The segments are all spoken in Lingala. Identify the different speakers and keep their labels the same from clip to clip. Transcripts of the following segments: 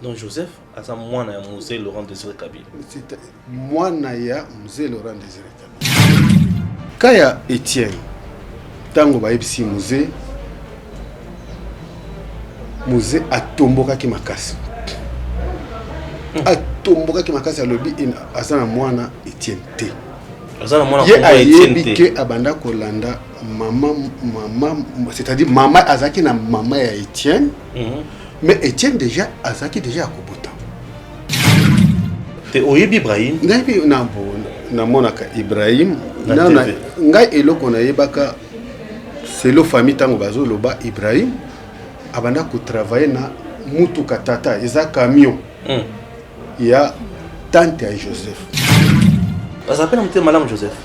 Speaker 1: Donc Joseph, à ça, moi, na Mosé Laurent Désiré Kabila.
Speaker 2: Moi, Naya, Mosé Laurent Désiré Kabila. Kaya Étienne, tango ba epsi Mosé a tomboka ki makasi. A tomboka ki makasi alobi azana mwana Étienne T.
Speaker 1: Azana mwana
Speaker 2: Étienne T. Ke abanda kolanda maman, c'est-à-dire maman azaki na maman ya Étienne. Mais Étienne déjà azaki déjà akobota.
Speaker 1: Te oyebi Ibrahim.
Speaker 2: Ngai na monaka Ibrahim na ngai eloko na yebaka c'est le famille tango bazo loba Ibrahim abanda ko travailler na mutuka tata eza camion. Il y a tante à Joseph.
Speaker 1: Ça s'appelle un madame Joseph.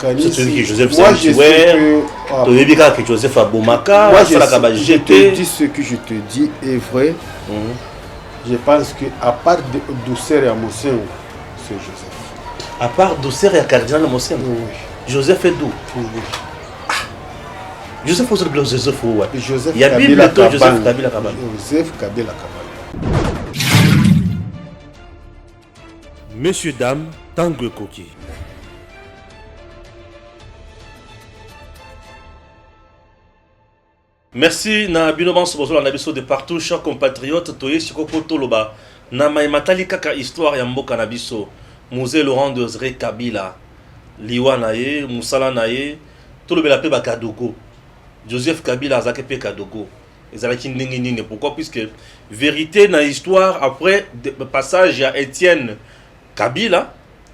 Speaker 2: C'est
Speaker 1: celui qui Joseph c'est que Joseph a Bomaka,
Speaker 2: moi je te dis ce que je te dis est vrai. Je pense que à part douceur et Mossin, c'est Joseph.
Speaker 1: À part douceur et cardinal Mossin.
Speaker 2: Oui.
Speaker 1: Joseph est d'où?
Speaker 2: Oui.
Speaker 1: Joseph aussi le Joseph ou
Speaker 2: Joseph
Speaker 1: il y a Bible Joseph Kabila Kabala.
Speaker 2: Joseph Kabila Kabala.
Speaker 1: Messieurs, dames, Tanguy Koki. Merci na bino banso bozo na biso de partout chers compatriotes toye sikoko toloba na maimatali kaka histoire ya mboka na biso Mosé Laurent Désiré Kabila liwa na ye musala na ye tolobela pe ba Kadogo Joseph Kabila azake pe Kadogo ezalaki ndenge nini pourquoi puisque vérité na histoire après passage ya Étienne Kabila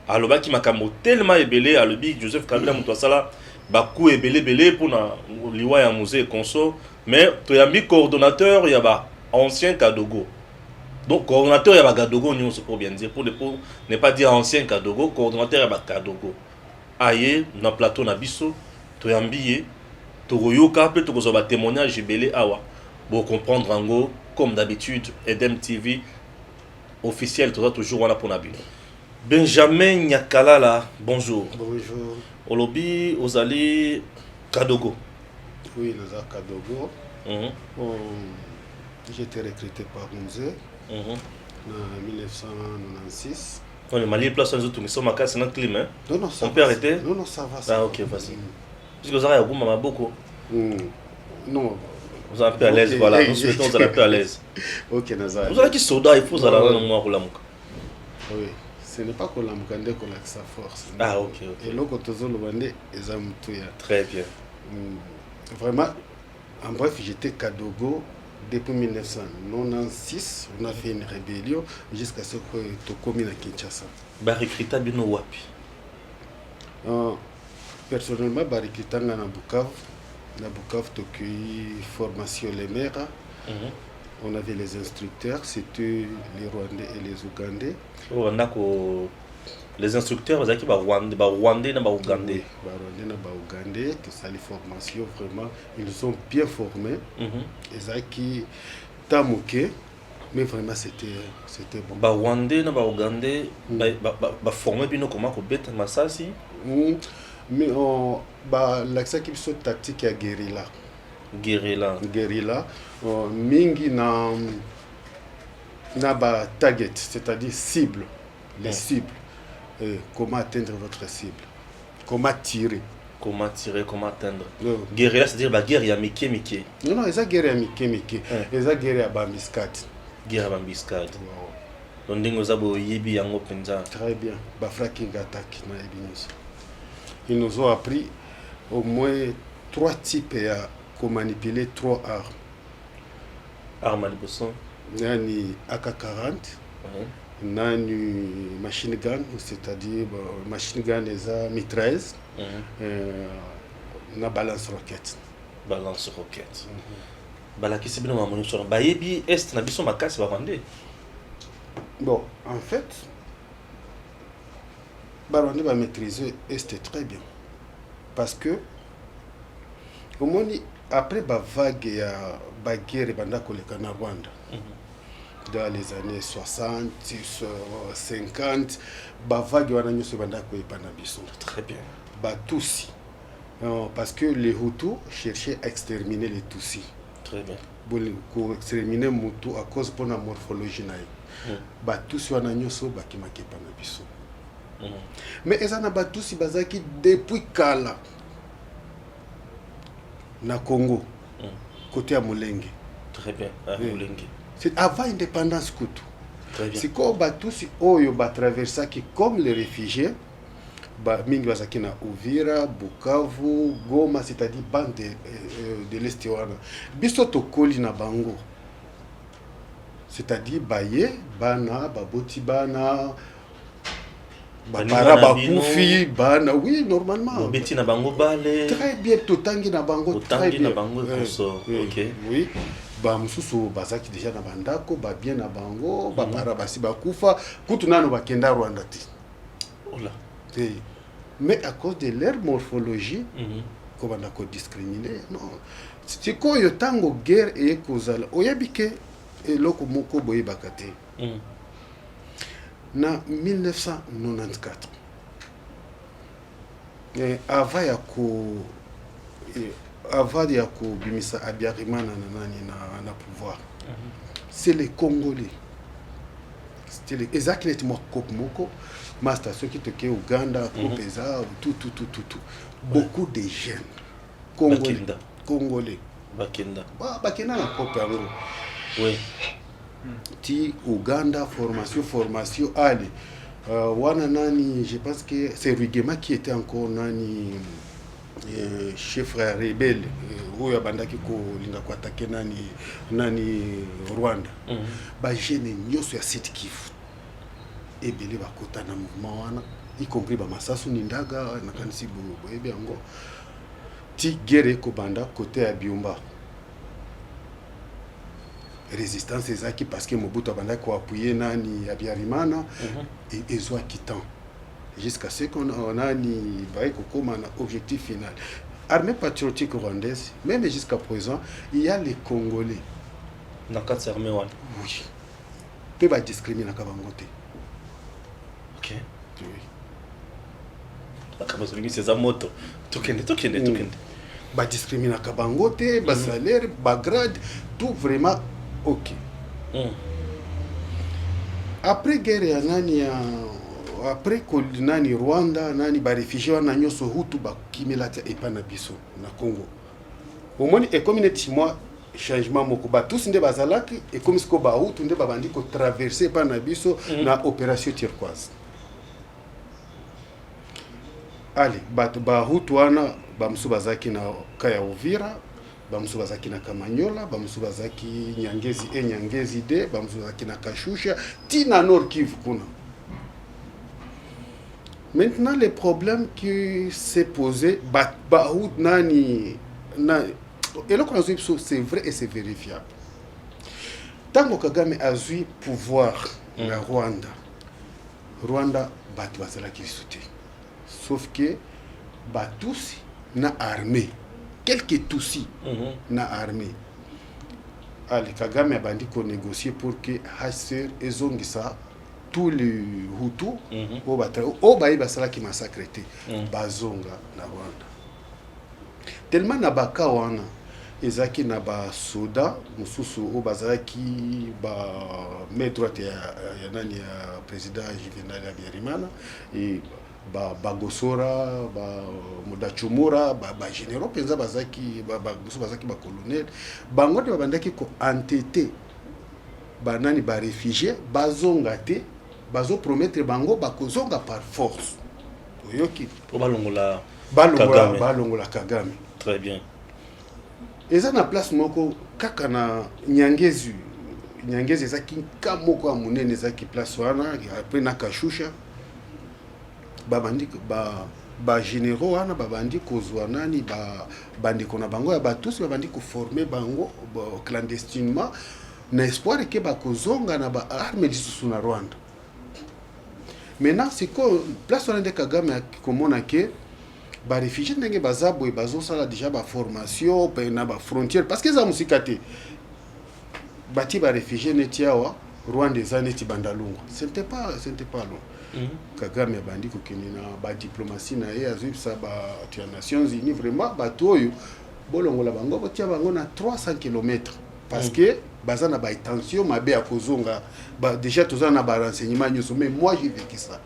Speaker 1: alobaki makambo tellement ebele alobi Joseph Kabila muto asala baku ebele pour na liwa ya Mosé Konso mais toyambi coordonnateur ya ba ancien Kadogo. Donc coordonnateur ya ba Kadogo nyonso pour bien dire pour ne pas dire ancien Kadogo, coordonnateur ya ba Kadogo. Aye na plateau na biso toyambi ye toyoka pe tokozo ba témoignage ebele awa pour comprendre ngo comme d'habitude Edem TV officiel toujours wana pour na bino. Benjamin Nyakalala, bonjour.
Speaker 2: Bonjour.
Speaker 1: Olobi Ozali Kadogo.
Speaker 2: Oui, nous avons Kadogo. J'ai été recruté par Mosé en 1996.
Speaker 1: On est mal place nous sommes sommes à casse dans climat.
Speaker 2: Non, ça
Speaker 1: on peut arrêter.
Speaker 2: Non, ça va.
Speaker 1: Ah ok, vas-y. Parce que vous avez un beaucoup.
Speaker 2: Non.
Speaker 1: Vous êtes un peu à l'aise, voilà. Nous souhaitons vous êtes un peu à l'aise.
Speaker 2: Ok, Nazar.
Speaker 1: Vous avez qui soda, il faut ça là moi pour la mouka.
Speaker 2: Oui. Ce n'est pas que la mukande qu'on a sa force.
Speaker 1: Ah ok.
Speaker 2: Et là quand on le vendait, ils ont tout.
Speaker 1: Très bien.
Speaker 2: Vraiment, en bref, j'étais Kadogo depuis 1996. On a fait une rébellion jusqu'à ce que tu commis à Kinshasa.
Speaker 1: Barikrita bino wapi?
Speaker 2: Personnellement, Barikrita na Bukavu. Na Bukavu, tu as eu formation les maires. On avait les instructeurs, c'était les Rwandais et les Ougandais.
Speaker 1: Les instructeurs, vous avez qui Rwandais, Rwandais et Ougandais.
Speaker 2: Rwandais et Ougandais, tout ça, les formations, vraiment, ils nous ont bien formés. Ils ont qui tamuké, mais vraiment, c'était bon.
Speaker 1: Rwandais et Ougandais, formés bien comment qu'on bête Massasi.
Speaker 2: Mais l'accès qui sont tactique à guérilla. Guérilla. Mingi na ba target, c'est-à-dire cible, les cibles. Comment atteindre votre cible? Comment tirer?
Speaker 1: Comment atteindre? Guérilla, c'est-à-dire la guerre, il y a Miké.
Speaker 2: Non, il y a guerre à Miké. Il y a guerre à Bambiscade.
Speaker 1: Guerre à Bambiscade. Donc, il y a
Speaker 2: très bien. Bafraking attaque. Ils nous ont appris au moins 3 types à manipuler 3 armes.
Speaker 1: Armes à l'ébosson.
Speaker 2: Nani AK-40, nani machine gun, c'est-à-dire machine gun et mitrailleuse, na balance roquette.
Speaker 1: Balance roquette. Balaki c'est bien ma sur bayebi est na biso makasi ba vendre.
Speaker 2: Bon, en fait, Barwande va maîtriser est très bien. Parce que au moins après la vague et la guerre en Rwanda, dans les années 60, 50, la vague
Speaker 1: très bien.
Speaker 2: Tutsi. Parce que les Hutus cherchaient à exterminer les Tutsis.
Speaker 1: Très bien.
Speaker 2: ko exterminer mutu à cause pour la morphologie na ye batusi wana nyonso bakimaki epa na biso mais eza na batusi bazalaki depuis kala na Congo côté à Mulenge.
Speaker 1: Très bien, à Mulenge.
Speaker 2: C'est avant indépendance kutu.
Speaker 1: Très bien.
Speaker 2: C'est quand batusi oyo ba traversa qui comme les réfugiés ba mingi bazaki na Uvira, Bukavu, Goma, c'est-à-dire bande de l'Est wana. Biso tokoli na bango. C'est-à-dire baye bana baboti bana Bapara bakufi bana oui normalement
Speaker 1: beti na bango bale
Speaker 2: très bien totangi na bango très bien
Speaker 1: na bango OK
Speaker 2: oui ba mususu bazaki déjà na bandako ba bien na bango bapara basi bakufa kutu nano bakenda Rwanda ti
Speaker 1: ola
Speaker 2: mais à cause de leur morphologie comme on a discriminé non c'est quoi yo tango guerre et kozala oyabike eloko moko boye bakate na 1994 avant ya ko bimisa Abiyarimana na pouvoir c'est les Congolais c'était les exactement moi cop moko ma station qui toke Uganda kopeza tout beaucoup de jeunes Congolais
Speaker 1: bakenda
Speaker 2: na cop yango
Speaker 1: oui
Speaker 2: ti Uganda formation allez wana nani je pense que c'est Rwigema qui était encore nani chef rebelle oyo bandaki ko linga ko attaquer nani Rwanda ba jeune nyoso ya Sud Kivu ebele bakota na mouvement wana y compris ba masasu nindaga na kanisi boyebi yango ti guerre ko banda côté ya Biumba résistance ezaki parce que Mobutu abanda ko appuyer nani Abiyarimana et ezwa kitan jusqu'à ce qu'on a ni baï comme un objectif final armée patriotique rwandaise même jusqu'à présent il y a les Congolais
Speaker 1: na quatre armées wana
Speaker 2: oui peut pas discriminer na kabangote
Speaker 1: OK
Speaker 2: oui
Speaker 1: akabazo lingi c'est moto tokende
Speaker 2: ba discriminer na kabangote ba salaire ba grade tout vraiment OK après guerre ya nani ya après nani Rwanda nani ba réfugié wana nyoso hutu ba kimelata epana biso na Congo omoni et comme net moi changement moko ba tous nde bazalaki et comme ce ko ba hutu nde ba bandi ko traverser epana biso na opération turquoise allez ba hutu wana ba musu bazaki na kaya Uvira bamusu bazaki na Kamanyola bamusu bazaki Nyangezi de bamusu bazaki na Kashusha tina Nord Kivu kuna. Maintenant le problème qui s'est posé nani et là c'est vrai et c'est vérifiable. Tango Kagame a eu pouvoir na Rwanda batu bazalaki soute sauf que batusi na armée quelques tousis na armée ali Kagame abandi ko négocier pour que HCR ezongisa tous les Hutus au bayi basala ki massacré bazonga na Rwanda tellement na baka wana ezaki na ba soda mususu o bazaki ba main droite ya nani ya président Juvenal Habyarimana et bagosora mudachumura généraux penza bazaki bazaki ba colonel bango de babandaki ko entêté banani ba réfugié bazonga te bazo promettre bango bakozonga par force oyoki
Speaker 1: po balongola
Speaker 2: Kagame
Speaker 1: très bien
Speaker 2: eza na place moko kaka na Nyangezi ezaki kamoko ya munene ezaki place wana après na Kashusha babandi ba généraux wana babandi kozwa nani bandi kona bango ya batusi babandi ko former bango clandestinement na espoir que bakozonga na ba armée lisusu na Rwanda. Maintenant c'est quoi place wana de Kagame komona ke ba réfugiés ndenge bazabo e bazosala déjà ba formation pe na ba frontière parce que za musikate bati ba réfugiés netiawa Rwanda ezaneti bandalungu c'était pas long. Kagame abandi ko kenina ba diplomatie na ye azibisa ba Nations Unies vraiment batoyo bolongola bango botia bango na 300 km parce que baza na ba intention mabe ya kozonga déjà toza na ba renseignement nyoso, mais moi j'ai vécu ça.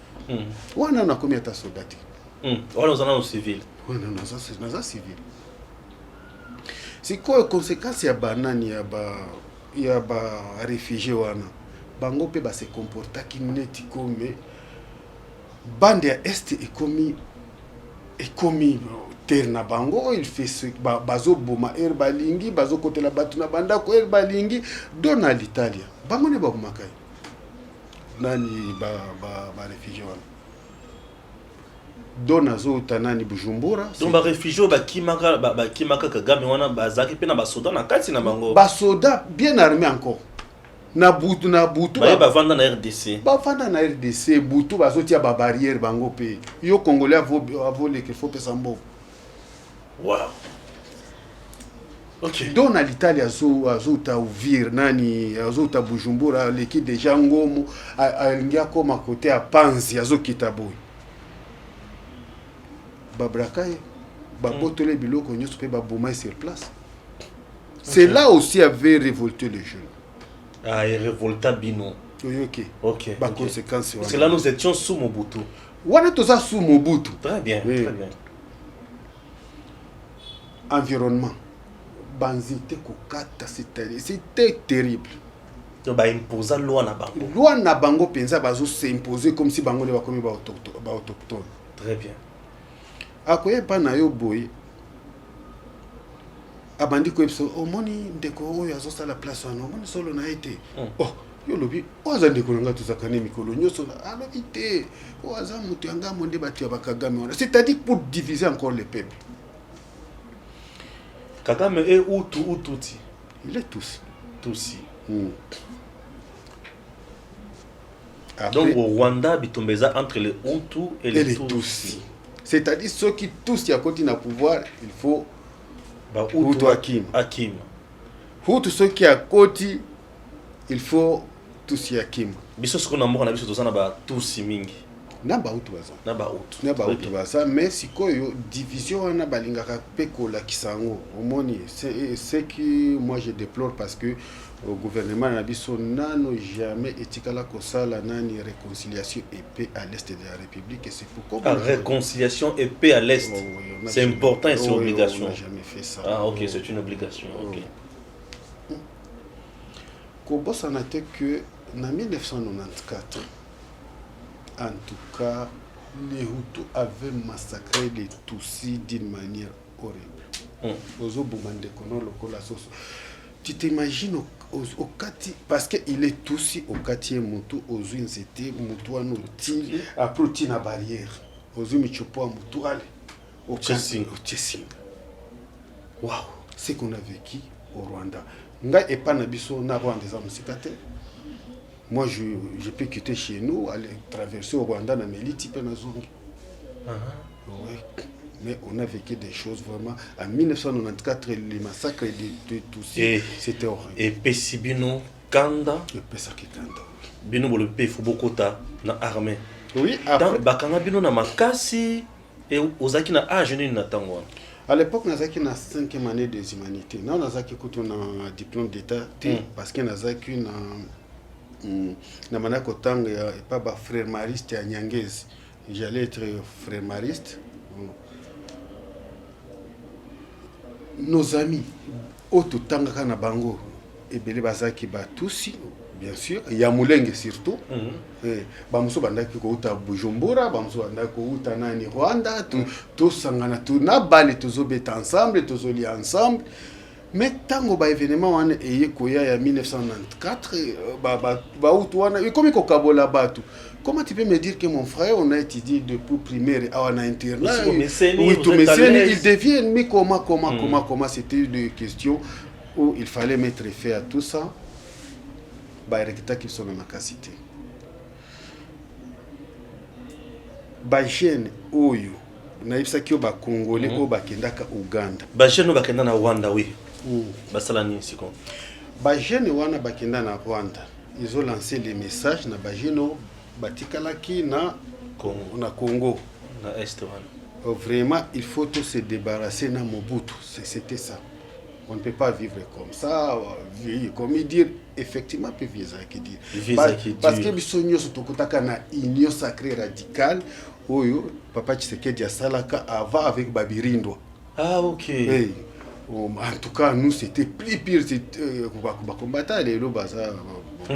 Speaker 2: Wana na combien ta soldat?
Speaker 1: Wana ozana au civil.
Speaker 2: Wana na civil. C'est quoi conséquence ya banani ya ba réfugié wana? Bango pe ba se comporta ki neti comme bande ya est ekomi terre na bango, il fait ce bazo boma balingi bazo côté la batu na banda ko balingi dona l'Italie. Bango ne ba makai. Nani ba réfugié wana. Dona zo tanani Bujumbura.
Speaker 1: Donc ba réfugié ba kimaka Kagame wana bazaki pe na ba soda na kati na bango.
Speaker 2: Ba soda bien armé encore. Na butu
Speaker 1: ba vanda na RDC.
Speaker 2: Ba vanda na RDC butu bazo tia ba barrière bango pe. Yo Congolais avole que faut pe sambo.
Speaker 1: Wow. Ok.
Speaker 2: Dona l'Italie azo ta ouvir nani azo ta Bujumbura l'équipe de Jangomo alingia koma côté à Panzi azo kitaboy. Babrakaye babotole biloko nyuso pe baboma sur place. C'est là aussi avait révolté les jeunes.
Speaker 1: Ah, et révolta bino.
Speaker 2: Ok. Ba conséquence.
Speaker 1: Parce que là nous étions sous Mobutu.
Speaker 2: Wana toza sous Mobutu.
Speaker 1: Très bien, très bien.
Speaker 2: Environnement. Banzite kokata c'était terrible.
Speaker 1: Donc ba imposa loi na bango.
Speaker 2: Loi na bango penza bazo s'imposer comme si bango le ba komi ba autochtone.
Speaker 1: Très bien.
Speaker 2: Akoye pa na yo boy. Abandi ko episo omoni ndeko oyo azosa la place wana omoni solo na été. Oh, yo lobi oza ndeko nga tuzakane mikolo nyoso na alobi te. Oza mutu yanga monde batu ya bakagame wana. C'est-à-dire pour diviser encore le peuple.
Speaker 1: Kagame est Hutu.
Speaker 2: Il est tous.
Speaker 1: Tutsi.
Speaker 2: Après,
Speaker 1: donc au Rwanda bitombeza entre les Hutu et les Tutsi.
Speaker 2: C'est-à-dire ceux qui tous y a côté na pouvoir, il faut
Speaker 1: Hutu Hakim.
Speaker 2: Hutu ceux qui à côté, il faut tous y Hakim.
Speaker 1: Biso ce qu'on a mort na biso tozana ba Tutsi mingi.
Speaker 2: Na ba Hutu baza.
Speaker 1: Na ba Hutu
Speaker 2: baza, mais sikoyo division wana balingaka peko la kisango. Omoni c'est qui moi je déplore parce que au gouvernement na biso nano jamais etikala kosala nani réconciliation et paix à l'est de la République et c'est pourquoi
Speaker 1: réconciliation et paix à l'est. C'est important et c'est obligation.
Speaker 2: On n'a jamais fait ça.
Speaker 1: Ah OK, c'est une obligation. OK.
Speaker 2: Kobo ça n'était que en 1994 en tout cas les Hutus avaient massacré les Tutsis d'une manière horrible. Ozo bomande kono lokola soso. Tu t'imagines au Kati, parce qu'il est Tutsi au Kati Moutou, aux unes c'était Moutou à nous, après la barrière, aux unes Michopo à Moutou, au Tchessing. Waouh, c'est qu'on a vécu au Rwanda. Nga et pas Nabiso, na Rwanda des hommes. Moi, je peux quitter chez nous, aller traverser au Rwanda, na Meliti, pe na Zongi. Ouais. Mais on a vécu des choses vraiment. En 1994, les massacres de Tutsis, c'était horrible.
Speaker 1: Et Pessibino Kanda.
Speaker 2: Et Pessaki Kanda.
Speaker 1: Bino le pays faut beaucoup na armée.
Speaker 2: Oui, après.
Speaker 1: Bakanga bino na makasi et ozaki na âge ni na tango.
Speaker 2: À l'époque, nazaki na 5e année des humanités. Non, nazaki kutu na diplôme d'état parce que nazaki na manako tanga ya pas ba frère mariste à Nyangezi. J'allais être frère mariste. Nos amis, auto tangaka na bango, et bele bazaki ba Tutsi, bien sûr, ya Mulenge surtout. Bamuso bandaki ko uta Bujumbura, bamuso bandaki ko uta nani Rwanda, to sangana to na bale tozo beta ensemble, tozo li ensemble. Mais tango ba événement wana eye koya ya 1994, ba utu wana, comme ko kabola batu. Comment tu peux me dire que mon frère, on a étudié depuis primaire et on a internat, il devient, mais comment, c'était des questions où il fallait mettre fin à tout ça. Bah, il qui sont dans ma capacité. Bah, jeune, oyo, naïfsa ki oba Congolais, oba kendaka Uganda.
Speaker 1: Bah, jeune oba kenda na Rwanda, oui. Bah, ça l'année, c'est quoi?
Speaker 2: Bah, jeune wana ba kenda na Rwanda. Ils ont lancé les messages na ba jeune Batikalaki na Congo.
Speaker 1: Na Est,
Speaker 2: vraiment, il faut tout se débarrasser na Mobutu. C'était ça. on ne peut pas vivre comme ça, comme il dit, effectivement, peut vivre qui dit. Parce que biso nyonso tokutaka na union sacrée radicale, oyo papa Tshisekedi ya salaka avant avec Babirindo.
Speaker 1: Ah ok.
Speaker 2: Hey. En tout cas, nous c'était plus pire, c'était combattre les lots baza.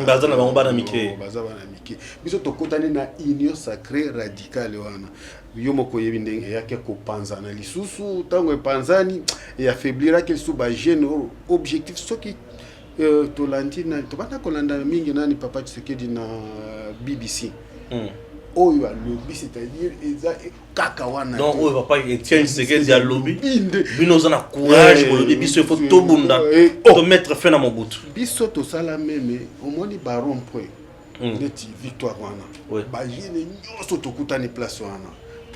Speaker 1: Baza na bango bana mike.
Speaker 2: Baza bana mike. Biso tokutani na union sacrée radicale wana. Yo moko yebi ndenge yake ko panza na lisusu tango epanzani et affaiblira que sous ba jeune objectif soki tolandi na tobanda kolanda mingi nani papa Tshisekedi na BBC. Oyo lobby, c'est-à-dire eza kaka wana.
Speaker 1: Donc oyo papa Etienne Tshisekedi ya lobby. Bino za na courage pour lobby biso faut to bunda to mettre fin à Mobutu.
Speaker 2: Biso to sala meme omoni baron point. Neti victoire wana. Ba jeune nyoso to kutani place wana.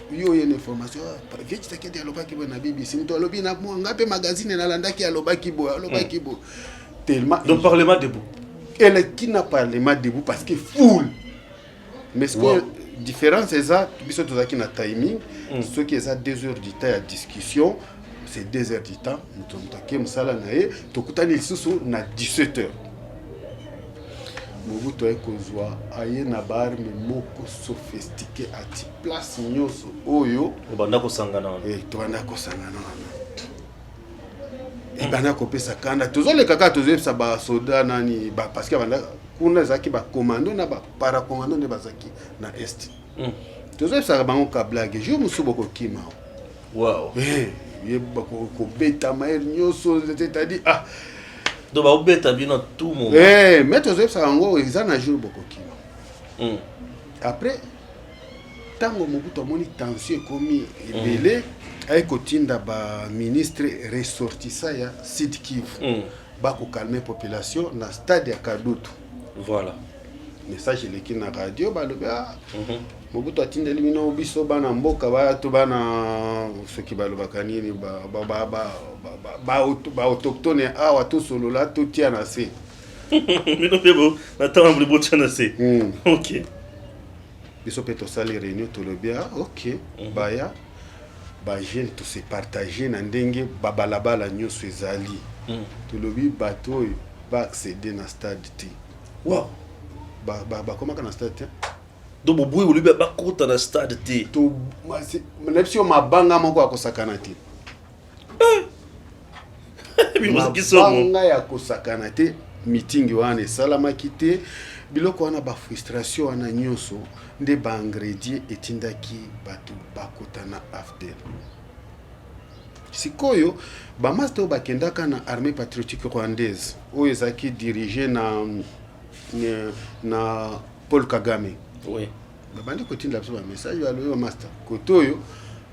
Speaker 2: Yo une information Vieux Tshisekedi alobaki bo na BBC mto alobi na ngape magazine na landaki alobaki bo tellement
Speaker 1: donc parlement debout
Speaker 2: elle qui n'a parlement debout parce que full mais ce que différence c'est ça biso tozaki na timing ce qui est ça 2 heures du temps à discussion c'est 2 heures du temps nous tomtaki msala na ye tokutani lisusu na 17 heures Mobutu ekozwa aye na barme moko sophistiqué ati place nyoso oyo
Speaker 1: obanda ko sangana
Speaker 2: tobanda ko sangana bana kopesa kanda tozoleka kaka tozepesa ba soda nani ba parce que banda kuna zaki ba commando na ba para commando ne bazaki na est tozepesa bango ka blague je musu boko kima
Speaker 1: wow
Speaker 2: ye bako ko beta maer nyoso c'est-à-dire
Speaker 1: donc ba obeta bino tout moment
Speaker 2: mais tozepesa bango ezana jour boko kima après tango Mobutu amoni tension komi ebele aikotinda ba ministre ressortissa ya Sud Kivu ba ko calmer population na stade ya Kadutu.
Speaker 1: Voilà
Speaker 2: message leki na radio ba lobe Mobutu atindeli bino biso bana mboka ba to bana soki ba lobaka nini ba autochtone awa to solola to tia na se
Speaker 1: bino pebo na tambu libocha na se OK
Speaker 2: biso pe to sali réunion to lobia OK baya ba jeune to se partager na ndenge babalabala nyoso ezali to lobi bato ba accéder na stade T
Speaker 1: wow
Speaker 2: ba komaka na stade T
Speaker 1: donc boboui olubi ba kota na stade T
Speaker 2: to lepsio mabanga moko akosakana te mabanga ya kosakana te meeting wana esalamaki te biloko wana ba frustration wana nyonso nde ba ingrédient etindaki bato bakota na AFDEL sikoyo ba master bakendaka na armée patriotique rwandaise oyo ezaki dirigé na Paul Kagame
Speaker 1: oui
Speaker 2: babandi kotinda biso ba message ya lo master kotoyo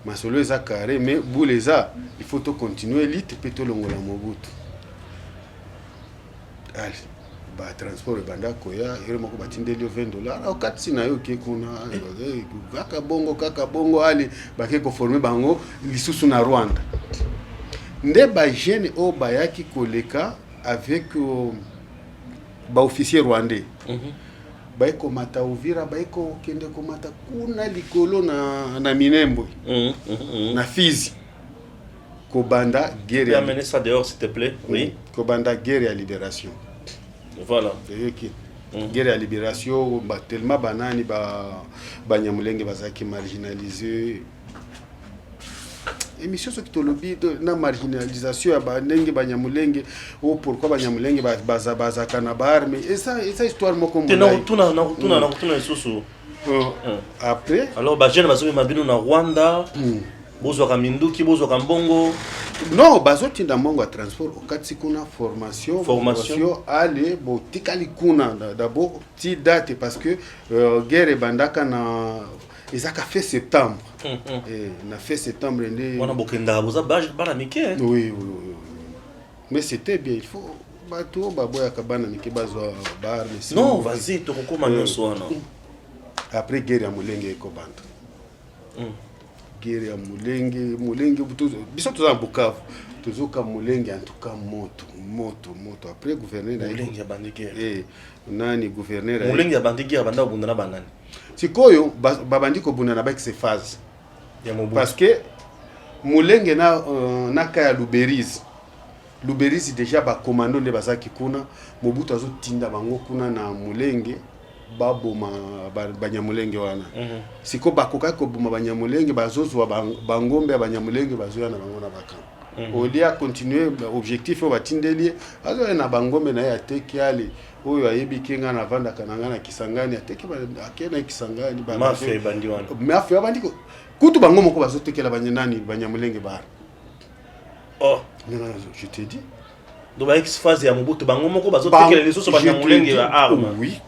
Speaker 2: masolo eza carré mais boule eza il faut to continuer lutte pe to longola Mobutu allez ba transport banda koya yero moko batindeli $20 au katsi na yo ke kuna kaka bongo ali bake ko former bango lisusu na Rwanda nde ba jeune o bayaki koleka avec ba officier rwandais baiko mata Uvira baiko kende komata kuna likolo na Minembwe na Fizi kobanda guerre
Speaker 1: ya amener ça dehors s'il te plaît oui
Speaker 2: kobanda guerre ya libération
Speaker 1: voilà
Speaker 2: guerre ya libération tellement banani ba Nyamulenge bazaki marginalisé émission ce qui te lobby na marginalisation ya bandenge ba Nyamulenge ou pourquoi ba Nyamulenge baza kana ba arme et ça histoire moko
Speaker 1: mo na rutuna isusu
Speaker 2: après
Speaker 1: alors ba jeune bazo mabino na Rwanda bozo ka minduki bozo ka mbongo
Speaker 2: non bazo tinda mbongo ya transport okati kuna formation allez botikali kuna d'abord ti date parce que guerre bandaka na ezaka fait septembre na fait septembre ndé
Speaker 1: on a bokenda boza bana mike
Speaker 2: oui mais c'était bien il faut bato baboya kabana mike bazwa bar mais
Speaker 1: non vas-y to kokoma nyonso wana
Speaker 2: après guerre ya Mulenge ko banda guerre ya Mulenge biso toza Bukavu tozoka Mulenge en tout cas moto après gouverneur na
Speaker 1: Mulenge ya bandike
Speaker 2: nani gouverneur
Speaker 1: Mulenge ya bandike ya banda bunda na banani
Speaker 2: sikoyo babandi ko bunda na ba se phase
Speaker 1: ya Mobutu
Speaker 2: parce que Mulenge na kaya Luberizi Luberizi déjà ba commando nde bazaki kuna Mobutu azotinda bango kuna na Mulenge baboma banyamulenge wana siko bakoka ko boma banyamulenge bazozwa bangombe banyamulenge bazoya na bango na bakamp olia continuer objectif o batindeli azoya na bangombe na ya teki ali oyo ayebi kenga na vanda kananga na Kisangani ateki akena Kisangani ba
Speaker 1: mafia bandi wana
Speaker 2: mafia bandi ko kutu bango moko bazotekela banyanani banyamulenge bar
Speaker 1: oh
Speaker 2: non je te dis
Speaker 1: donc ba phase ya Mobutu bango moko bazotekela les autres banyamulenge ba arme
Speaker 2: oui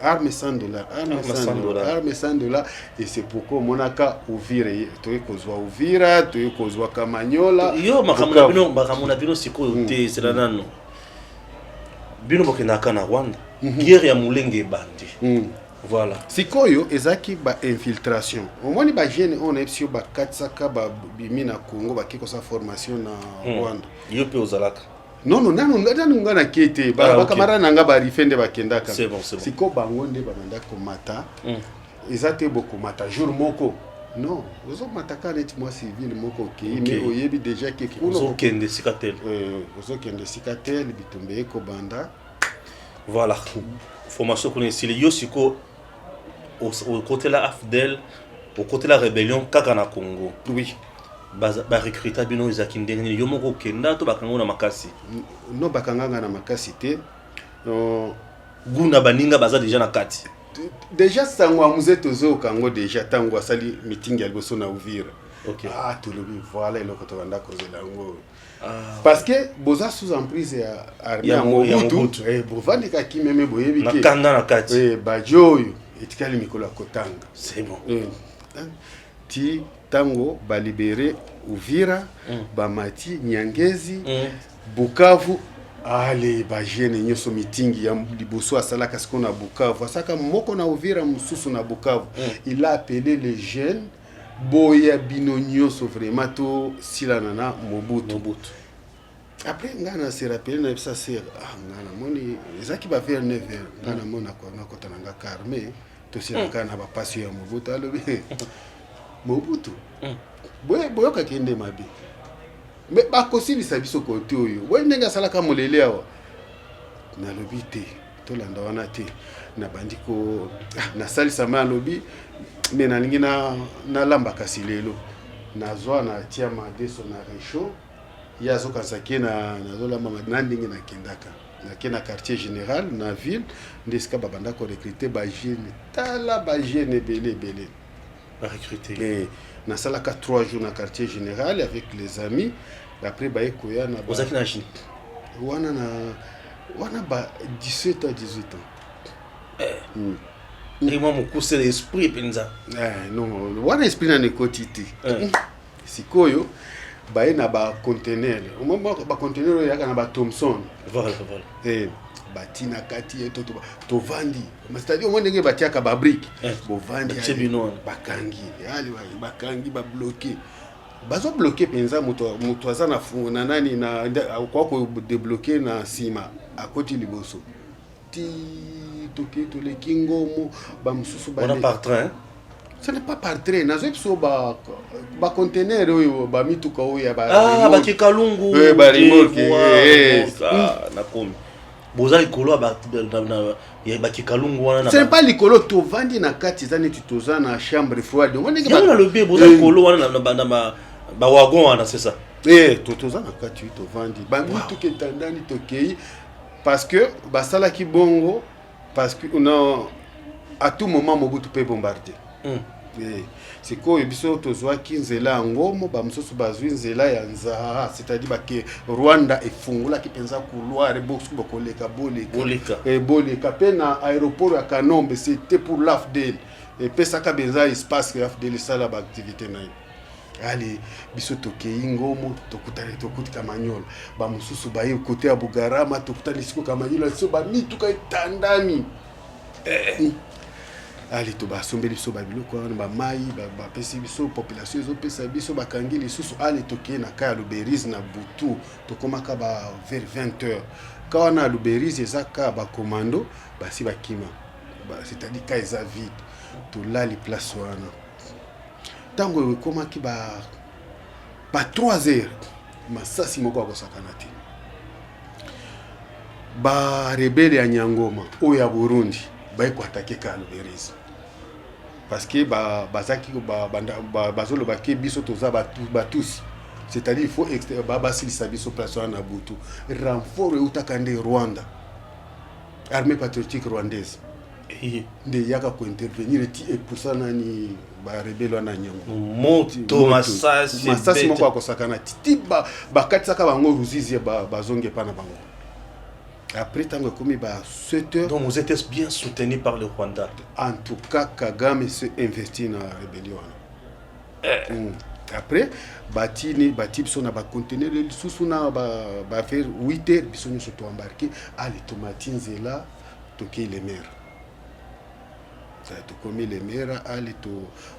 Speaker 2: arme $100 arme $100 et c'est pourquoi monaka Uvira toye kozwa Uvira toye kozwa Kamanyola
Speaker 1: yo makamuna bino siko te selana no bino bokenaka na Rwanda guerre ya Mulenge bandi voilà
Speaker 2: sikoyo ezaki ba infiltration omoni ba jeune on epsio ba 400 ba bimina Congo ba kiko sa formation na Rwanda
Speaker 1: yo pe ozalaka
Speaker 2: non ngana kete ba kamara nanga ba rifende bakendaka
Speaker 1: c'est bon
Speaker 2: siko bango nde bamanda komata ezate boko mata jour moko non ozo mataka net moi civil moko okay mais oyebi déjà que kuno
Speaker 1: ozo kende sikatel
Speaker 2: bitombe ko banda
Speaker 1: voilà formation qu'on est yo siko au côté la AFDEL au côté la rébellion kaka na Congo
Speaker 2: oui
Speaker 1: ba recruter bino ezaki ndenge yo moko kenda to bakanga na makasi
Speaker 2: no bakanga na makasi te
Speaker 1: guna baninga baza déjà na kati
Speaker 2: déjà sangwa muzeto zo kango déjà tango asali meeting ya liboso na Uvira
Speaker 1: OK
Speaker 2: to lobi voilà eloko to banda kozela ngo parce que boza sous emprise ya armée ya Mobutu bovandi ka kimeme boyebi
Speaker 1: ke na kanda na kati
Speaker 2: bajoyo etikali mikolo kotanga
Speaker 1: c'est bon
Speaker 2: ti tango ba libéré Uvira bamati Nyangezi Bukavu ale ba jeune nyoso meeting ya liboso asalaka sikona Bukavu asaka moko na Uvira mususu na Bukavu il a appelé les jeunes boya bino nyoso vraiment to silana na Mobutu après ngana se rappelé na ça c'est ngana moni ezaki ba vers 9h ngana mona ko na kotana nga karme to silaka na ba passion ya Mobutu alobi Mobutu boyoka kende mabe mais bakosilisa biso kote oyo boye ndenge asalaka molele awa nalobi te tolanda wana te na bandiko na salisa ma lobi mais nalingi na lamba kasi lelo nazwa na tia madeso na recho yazo kasake na nazolamba na ndenge na kendaka na kena quartier général na ville ndeska babanda ko recruter ba jeune tala ba jeune belé
Speaker 1: recruter
Speaker 2: na salaka 3 jours na quartier général avec les amis après ba ekoya na
Speaker 1: ba zakina
Speaker 2: wana ba 17 à 18 ans
Speaker 1: et moi mon c'est l'esprit penza
Speaker 2: non wana esprit na nekotiti sikoyo ba na ba conteneur ba conteneur yaka na ba Thomson
Speaker 1: voilà
Speaker 2: batina kati eto to vandi c'est-à-dire on ndenge batiaka ba brique bo vandi bakangi ali bakangi ba bloquer bazo bloquer penza muto azana na nani na kwa ko débloquer na sima akoti liboso ti toke to le kingomo ba mususu ba
Speaker 1: on par train
Speaker 2: ce n'est pas par train nazo biso ba conteneur oyo ba mituka oyo
Speaker 1: ba kikalungu
Speaker 2: ba remorque
Speaker 1: na komi boza likolo ba kikalungu wana
Speaker 2: c'est pas likolo to vandi na kati zani tutoza na chambre froide on ndenge
Speaker 1: ba na lobi boza likolo wana na ba wagon wana c'est ça
Speaker 2: tutoza na kati to vandi ba mutu ke tandani to kei parce que ba sala ki bongo parce que on à tout moment Mobutu peut bombarder c'est quoi biso tozwa kinzela ngomo ba mususu bazwi nzela ya nza c'est-à-dire ba ke Rwanda efungula kipenza couloir box bokoleka boleka pena aéroport ya Kanombe c'était pour l'AFDEL et pesa ka benza espace ya AFDEL sala ba activité na ali biso tokei ngomo tokuti Kamanyola ba mususu ba ye côté ya Bugarama tokutani siko Kamanyola so ba mituka etandami ali to basombeli so babiloko wana ba mai ba pesi biso population ezo pesa biso bakangi lisusu ali toke na kaya Luberizi na butu tokomaka ba vers 20h quand on a Luberizi ezaka ba commando basi bakima c'est-à-dire ka eza vide to lali place wana tango ekomaki ba 3h masasi moko akosakana te. Ba rebelle ya Nyangoma oyo ya Burundi baiko attaquer Kaluberizi parce que bazaki bazoloba ke biso toza batusi, c'est-à-dire il faut basilisa biso place wana butu renfort eutaka nde Rwanda, armée patriotique rwandaise nde yaka ko intervenir et pour ça nani ba rebelle wana Nyangoma
Speaker 1: moto masasi
Speaker 2: moko akosakana ti bakatisaka bango Ruzizi bazonge pa na bango. Après, tant que bah 7 heures.
Speaker 1: Donc vous êtes bien soutenu par le Rwanda.
Speaker 2: En tout cas, Kagame s'est investi dans la rébellion. Après, bati son ba conteneur le sous na ba faire 8 heures bisoni surtout embarqué à les tomatines là toquer les mers. Ça to comme les mers à les to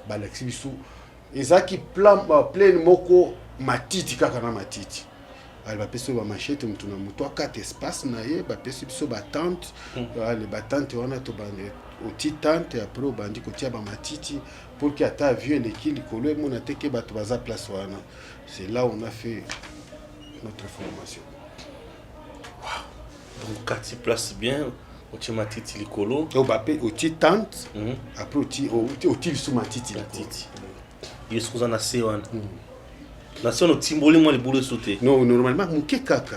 Speaker 2: balaxi biso. Ezaki plan plein moko matiti kaka na matiti. Elle va passer ba machette mtu na mtu 4 espace na ye ba passer biso ba tente les battantes on a to bande au petit tente après bandi ko tia ba matiti pour que ata vieux l'équipe likolo mon ateke ba to baza place wana. C'est là où on a fait notre formation.
Speaker 1: Wow. Donc 4 place bien au tia matiti likolo
Speaker 2: au ba au petit tente après au petit sous matiti
Speaker 1: matiti. Il se trouve na C1. Nation no timboli mo le boulot sauté.
Speaker 2: Non, normalement muke kaka.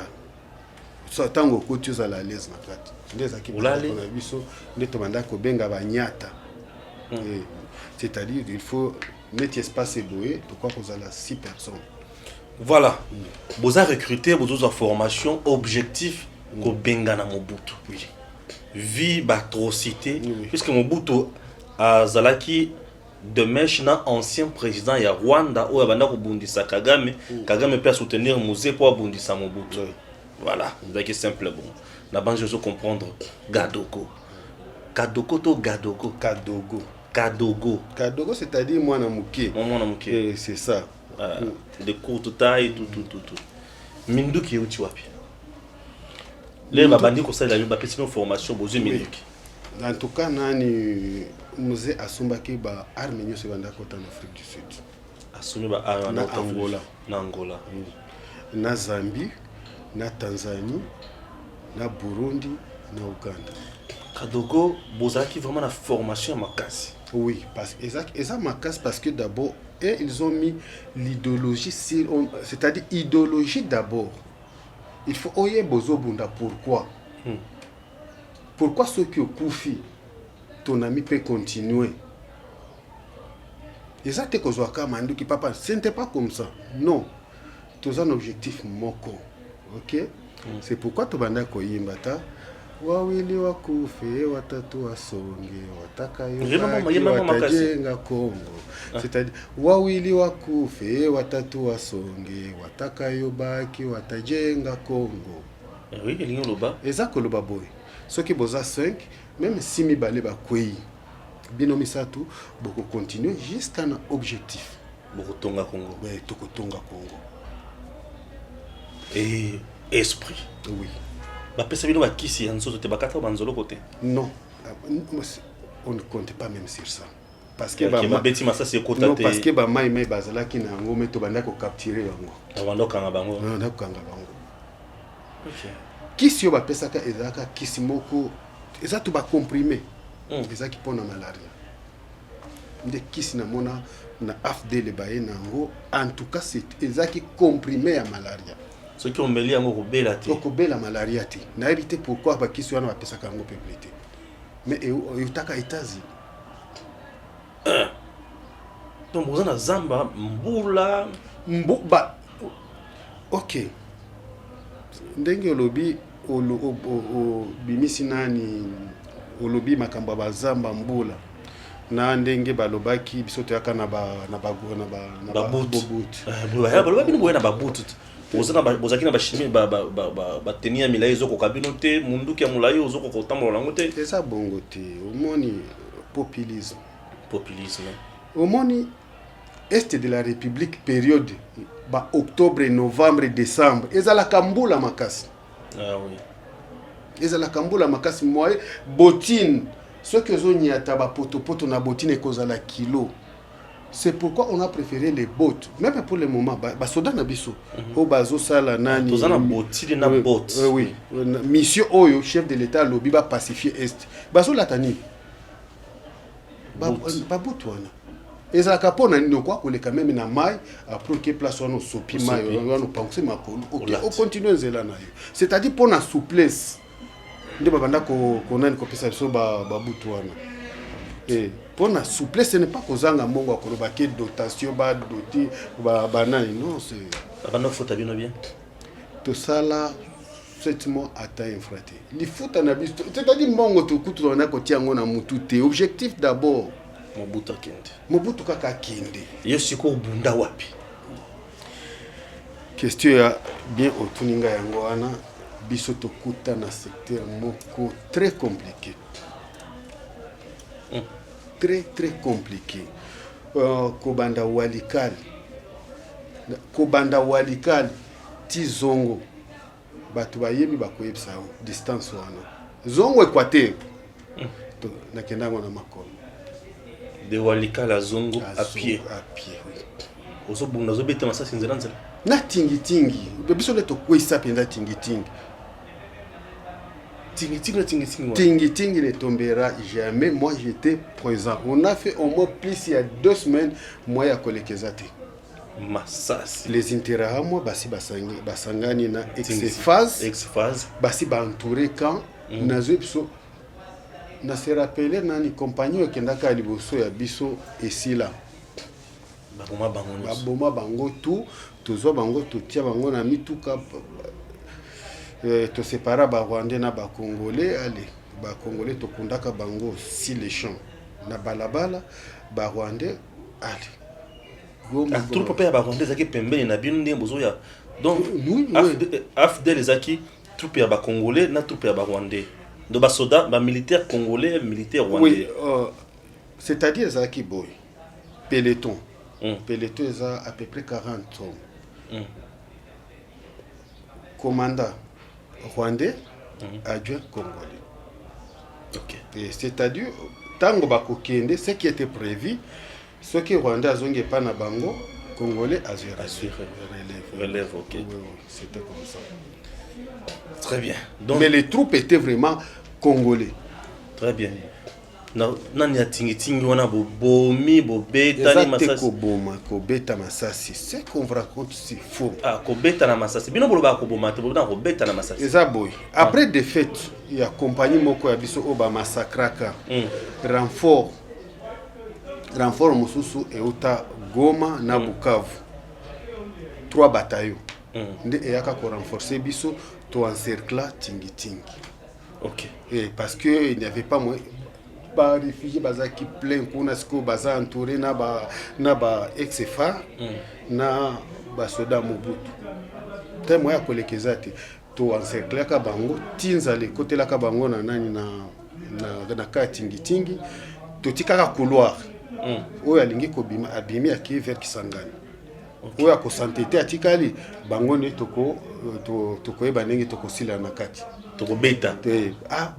Speaker 2: So tango ko tu za la l'aise na kati. Ndeza ki na biso ndeto banda ko benga banyata. C'est-à-dire il faut mettre espace éboué pourquoi qu'on a 6 personnes.
Speaker 1: Voilà. Vous avez recruté vos en formation objectif ko benga na Mobutu.
Speaker 2: Oui.
Speaker 1: Vie atrocité puisque Mobutu a zalaki de mèche na ancien président ya Rwanda ou abanda ko bundisa Kagame Kagame peut soutenir Musée pour bundisa Mobutu. Voilà, c'est simple bon. Na banque je veux comprendre Gadoko to Gadogo
Speaker 2: Kadogo c'est-à-dire moi na muke.
Speaker 1: Moi na muke.
Speaker 2: C'est ça.
Speaker 1: De courte taille tout. Minduki uti wapi? Les babandi ko ça la ba petite formation besoin Minduki.
Speaker 2: En tout cas nani musée asumbaki ba arme nyoso banda kota en Afrique du Sud.
Speaker 1: Asumi ba arme
Speaker 2: na Angola, na Zambie, na Tanzanie, na Burundi, na Uganda.
Speaker 1: Kadogo bozaki vraiment la formation à Makasi.
Speaker 2: Oui, parce que Makasi parce que d'abord ils ont mis l'idéologie c'est-à-dire idéologie d'abord. Il faut oyer bozo bunda pourquoi? Pourquoi ceux qui ont koufi ton ami peut continuer? Exactement que Zoaka Manduki papa, ce n'était pas comme ça. Non. Tu as un objectif moko. OK? C'est pourquoi tu banda ko yimbata wawili wakufe watatu wasonge watajenga Kongo. C'est-à-dire wawili wakufe watatu wasonge watakayobaki watajenga Kongo.
Speaker 1: Oui, il y a loba.
Speaker 2: Ezako loba boy. Ceux qui boza 5 même si mi balé ba kwei binomi satu boko continuer jusqu'à un objectif
Speaker 1: boko tonga Congo.
Speaker 2: Ouais, toko tonga Congo.
Speaker 1: Et esprit.
Speaker 2: Oui.
Speaker 1: Ba pesa bino ba kisi yanzo te bakata banzolo côté.
Speaker 2: Non. On ne compte pas même sur ça. Parce que
Speaker 1: beti masa c'est côté.
Speaker 2: Non, parce que ba mai bazala ki na ngo meto banda ko capturer bango.
Speaker 1: Abando kanga bango.
Speaker 2: Non, na kanga bango.
Speaker 1: OK.
Speaker 2: Kisi yo ba pesaka ezaka kisi moko eza to ba comprimer. Eza ki pona malaria. Nde kisi na mona na AFD baye nango en tout cas c'est eza ki comprimé ya malaria.
Speaker 1: Ceux qui ont mêlé yango kobela te.
Speaker 2: Ko bela malaria te. Na éviter pourquoi ba kisi wana ba pesaka ngo publicité. Mais utaka États-Unis.
Speaker 1: Donc vous en a Zamba mbula
Speaker 2: ba OK. Ndenge olobi bimisi nani olobi makambo ba Zamba mbula na ndenge balobaki biso to yaka na
Speaker 1: babut balobi ni boyena babut ozana bozaki na bashimi ba tenia milayi zo ko kabino te munduki ya mulayi zo ko tambola nango te
Speaker 2: eza bongo te omoni populisme omoni est de la République période ba octobre novembre décembre ezala kambula makasi.
Speaker 1: Ah oui.
Speaker 2: Ezala kambula makasi moye botine ceux que zo nyata ba poto na botine kozala kilo C'est pourquoi on a préféré les bottes. Même pour le moment, basoda na biso. Au bazo sala nani.
Speaker 1: Tous na botti na bottes.
Speaker 2: Oui. Mission Oyo, chef de l'État, lobby va pacifier Est. Bazo latani. Ba botwana. Et ça capone ni quoi qu'on est quand même na mai après que place on sopi mai on pense makolo. OK, on continue nzela na yo. C'est-à-dire pour la souplesse. Nde babanda ko nani ko pesa biso ba botwana. Et pour la souplesse, ce n'est pas qu'aux gens mongo à kolobaké dotation, doté, banani, non, c'est.
Speaker 1: Avant faut bien bien.
Speaker 2: Tout ça là, c'est mon atteint fraté. Il faut en abysse. C'est-à-dire mongo tout coup on a côté on a mututé. Objectif d'abord.
Speaker 1: Mobutu kende.
Speaker 2: Mobutu kaka kende.
Speaker 1: Yo siko bunda wapi.
Speaker 2: Question ya bien otuninga yango wana biso to kuta na secteur moko très compliqué. Très très compliqué. Kobanda walikal ti zongo batu bayebi bakoyebisa distance wana zongo Équateur to nakendango na makolo
Speaker 1: de walikal à zongo à pied
Speaker 2: oui.
Speaker 1: Ozo bunda zo beta masasi nzela nzela
Speaker 2: na tingi biso le to kwisa penda tingi ne tombera jamais. Moi, j'étais présent. On a fait au moins plus il y a 2 semaines. Moi, il y a Kolekezate.
Speaker 1: Massas.
Speaker 2: Les intérêts, moi, basi basangani na ex-phase. Basi ba entouré quand nazo na se rappeler nani compagnie qui ndaka liboso ya biso esila. Baboma bango tout. Tozo bango totia bango na mituka. To sépara ba Rwandais na ba Congolais, allez, ba Congolais to kundaka bango si les champs na balabala ba Rwandais, allez.
Speaker 1: Tout le peuple ba Rwandais zaki pembeni na binu ndé bozo ya. Donc AFDL zaki troupe ya ba Congolais na troupe ya ba Rwandais. Do ba soda ba militaire congolais, militaire rwandais.
Speaker 2: Oui, c'est-à-dire zaki boy. Peloton. Peloton za à peu près 40 hommes. Commandant rwandais, adjoint congolais.
Speaker 1: Ok.
Speaker 2: C'est-à-dire, tango bakokende, ce qui était prévu, ce qui rwandais azonge pas na bango, congolais
Speaker 1: relève. Ok.
Speaker 2: Oui, c'était comme ça.
Speaker 1: Très bien. Donc,
Speaker 2: mais les troupes étaient vraiment congolais.
Speaker 1: Très bien. Nani tingi wana bomi bobeta ni masasi
Speaker 2: ko beta masasi ce qu'on vous raconte c'est faux.
Speaker 1: Ko beta na masasi bino boloba ko bomata boloba ko beta na masasi
Speaker 2: eza boy après des fêtes il y a compagnie moko ya biso oba massacraka renfort mususu e uta Goma na Bukavu 3 bataillons nde eyaka ko renforcer biso to encercler tingi.
Speaker 1: OK.
Speaker 2: Et parce que il n'y avait pas moins ba réfugiés baza qui plein kuna siko baza entouré na ba ex-FA na ba soda Mobutu te moya Kolekezate to encercler ka bango tinzale côté la ka bango na nani na ka tingi to tikaka couloir oyo alingi ko bima abimi aki vers Kisangani oyo ko santé atikali bango ne toko eba ndenge toko sila na kati
Speaker 1: toko beta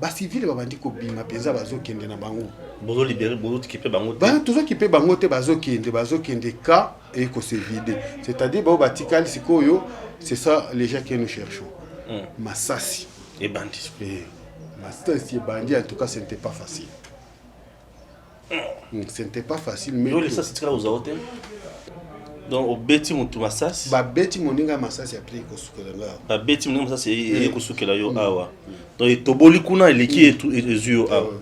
Speaker 2: ba civil babandi ko bima penza bazokende na bango
Speaker 1: bozo libérer bozo kipe bango te
Speaker 2: ba tozo kipe bango te bazokende ka et ko se vider, c'est-à-dire ba batikali sikoyo c'est ça les gens que nous cherchons. Masasi
Speaker 1: et bandit
Speaker 2: Masasi et bandit en tout cas ce n'était pas facile. Ce n'était pas facile mais
Speaker 1: ça c'est là aux autres. Donc au beti mutu masasi
Speaker 2: ba beti moninga masasi après ko sukela nga
Speaker 1: ba beti moninga masasi e ko sukela yo awa donc toboli kuna eleki ezuyo awa.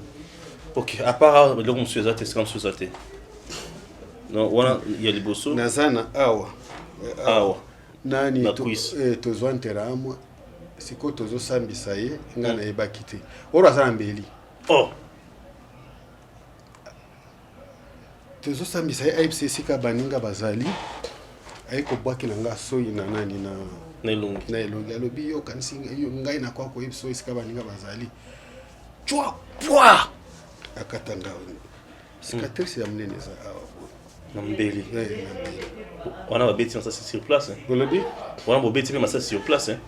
Speaker 1: OK, à part le monsieur Zate c'est comme Zate non wana ya liboso
Speaker 2: nazana awa nani to zwantere amwa siko tozo sambisa ye ngana ebakite oro azana mbeli tozo sambisa ye IPCC ka baninga bazali ayiko bwaki na nga soyi na nani na elongi alobi yo kanisi yo ngai na kwa ko yipso isika baninga bazali chwa pwa akatanga cicatrice ya mnene za
Speaker 1: na mbeli wana babeti masasi sur place
Speaker 2: olobi
Speaker 1: wana babeti masasi sur place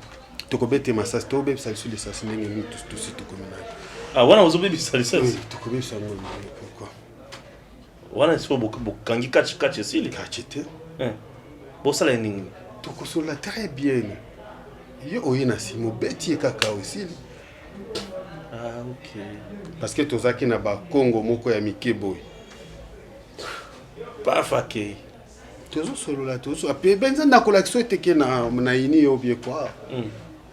Speaker 2: tokobete masasi to bebe sali sur les sasi ndenge ni tout site communal
Speaker 1: wana ozo bebe sali sali
Speaker 2: tokobebe sango pourquoi
Speaker 1: wana sipo bokangi catch esili
Speaker 2: kachete
Speaker 1: bosala nini
Speaker 2: tokosola très bien yo oyena simo beti kaka esili
Speaker 1: ok
Speaker 2: parce que tozaki na ba Congo moko ya mikebo
Speaker 1: pas fake
Speaker 2: tozo solola tozo ape benza na collection teke na ini yo bien quoi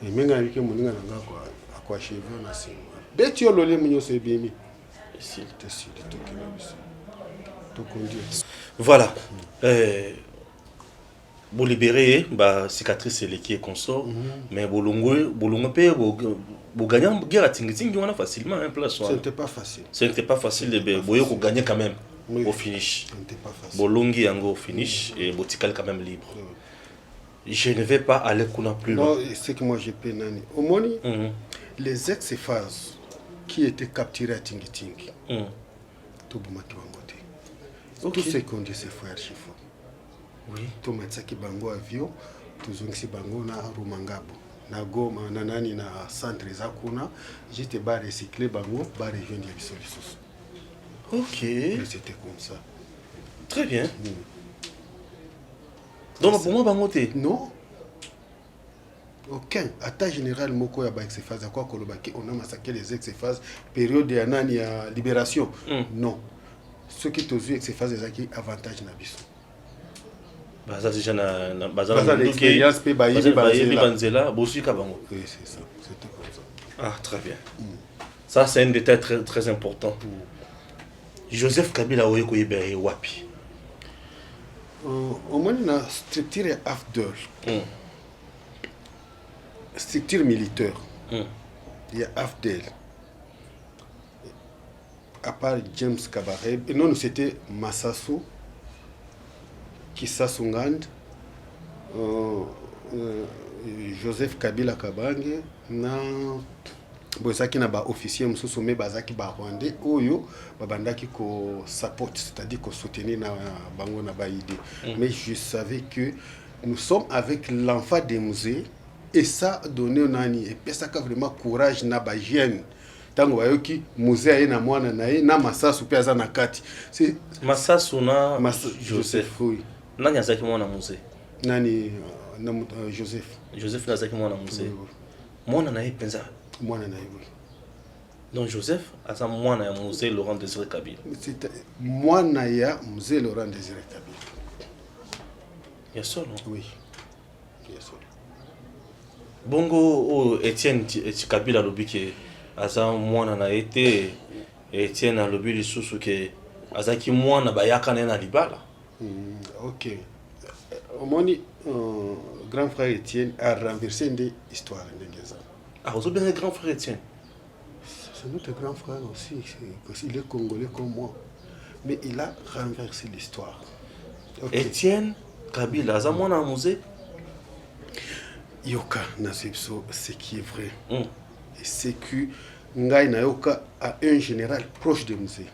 Speaker 2: menga bike moninga nanga quoi akwa cheveux na simo beti yo lole munyo se bien ici te si to kina biso to conduire
Speaker 1: voilà vous libérer ba cicatrice eleki et consort mais bolongo pe bo gagner guerre tingi wana facilement un place
Speaker 2: ce n'était pas facile
Speaker 1: de boyo ko gagner quand même au finish
Speaker 2: ce n'était pas facile
Speaker 1: bolongi yango au finish et botikal quand même libre je ne vais pas aller kuna plus loin
Speaker 2: non c'est que moi j'ai penani au moni les ex-phases qui étaient capturés à Tingi tout bomaki bangote tout ce qu'on dit c'est frère Chifo oui to matsaki bango avion tuzongisi bango na Rumangabo na Goma na nani na centre za kuna j'étais ba recycler bango ba rejoindre biso lisusu
Speaker 1: ok
Speaker 2: c'était comme ça
Speaker 1: très bien donc pour moi bangote
Speaker 2: non aucun attaque général moko ya ba ex-phase quoi kolobaki on a massacré les ex-phase période ya nani ya libération non ceux qui tozu ex-phase ezaki avantage na biso
Speaker 1: baza déjà na baza
Speaker 2: l'expérience pe
Speaker 1: banzela bosika bango
Speaker 2: oui c'est ça c'était comme ça
Speaker 1: ah très bien ça c'est un détail très très important Joseph Kabila oye ko yebere wapi
Speaker 2: au moins na structure ya AFDEL structure militaire il y a AFDEL à part James Kabarebe et non c'était Massasso Kissa Sungand, Joseph Kabila Kabange, na bozaki na ba officier mususu me bazaki ba Rwandais oyo babandaki ko support, c'est-à-dire ko soutenir na bango na ba idée. Mais je savais que nous sommes avec l'enfant des musées et ça donnait nani et ça a vraiment courage na ba jeune. Tango bayoki musée na mwana na Massasu pe azana kati. C'est
Speaker 1: Massasu na
Speaker 2: Joseph oui.
Speaker 1: Nani azaki mwana musée
Speaker 2: nani Joseph
Speaker 1: azaki mwana musée mwana na penza
Speaker 2: mwana na
Speaker 1: donc Joseph asa mwana ya musée Laurent Désiré Kabila
Speaker 2: c'est mwana ya musée Laurent Désiré Kabila
Speaker 1: ya solo
Speaker 2: oui ya solo
Speaker 1: bongo Etienne Kabila lobiki asa mwana na été Etienne a lobi lisusu ke azaki mwana bayaka na libala
Speaker 2: ok omoni grand frère Etienne a renversé une histoire ndengeza
Speaker 1: vous avez bien grand frère Etienne
Speaker 2: c'est notre grand frère aussi il est congolais comme moi mais il a renversé l'histoire
Speaker 1: Etienne Kabila aza mwana musée
Speaker 2: yoka nazipso ce qui est vrai et c'est que ngai na yoka a un général proche de musée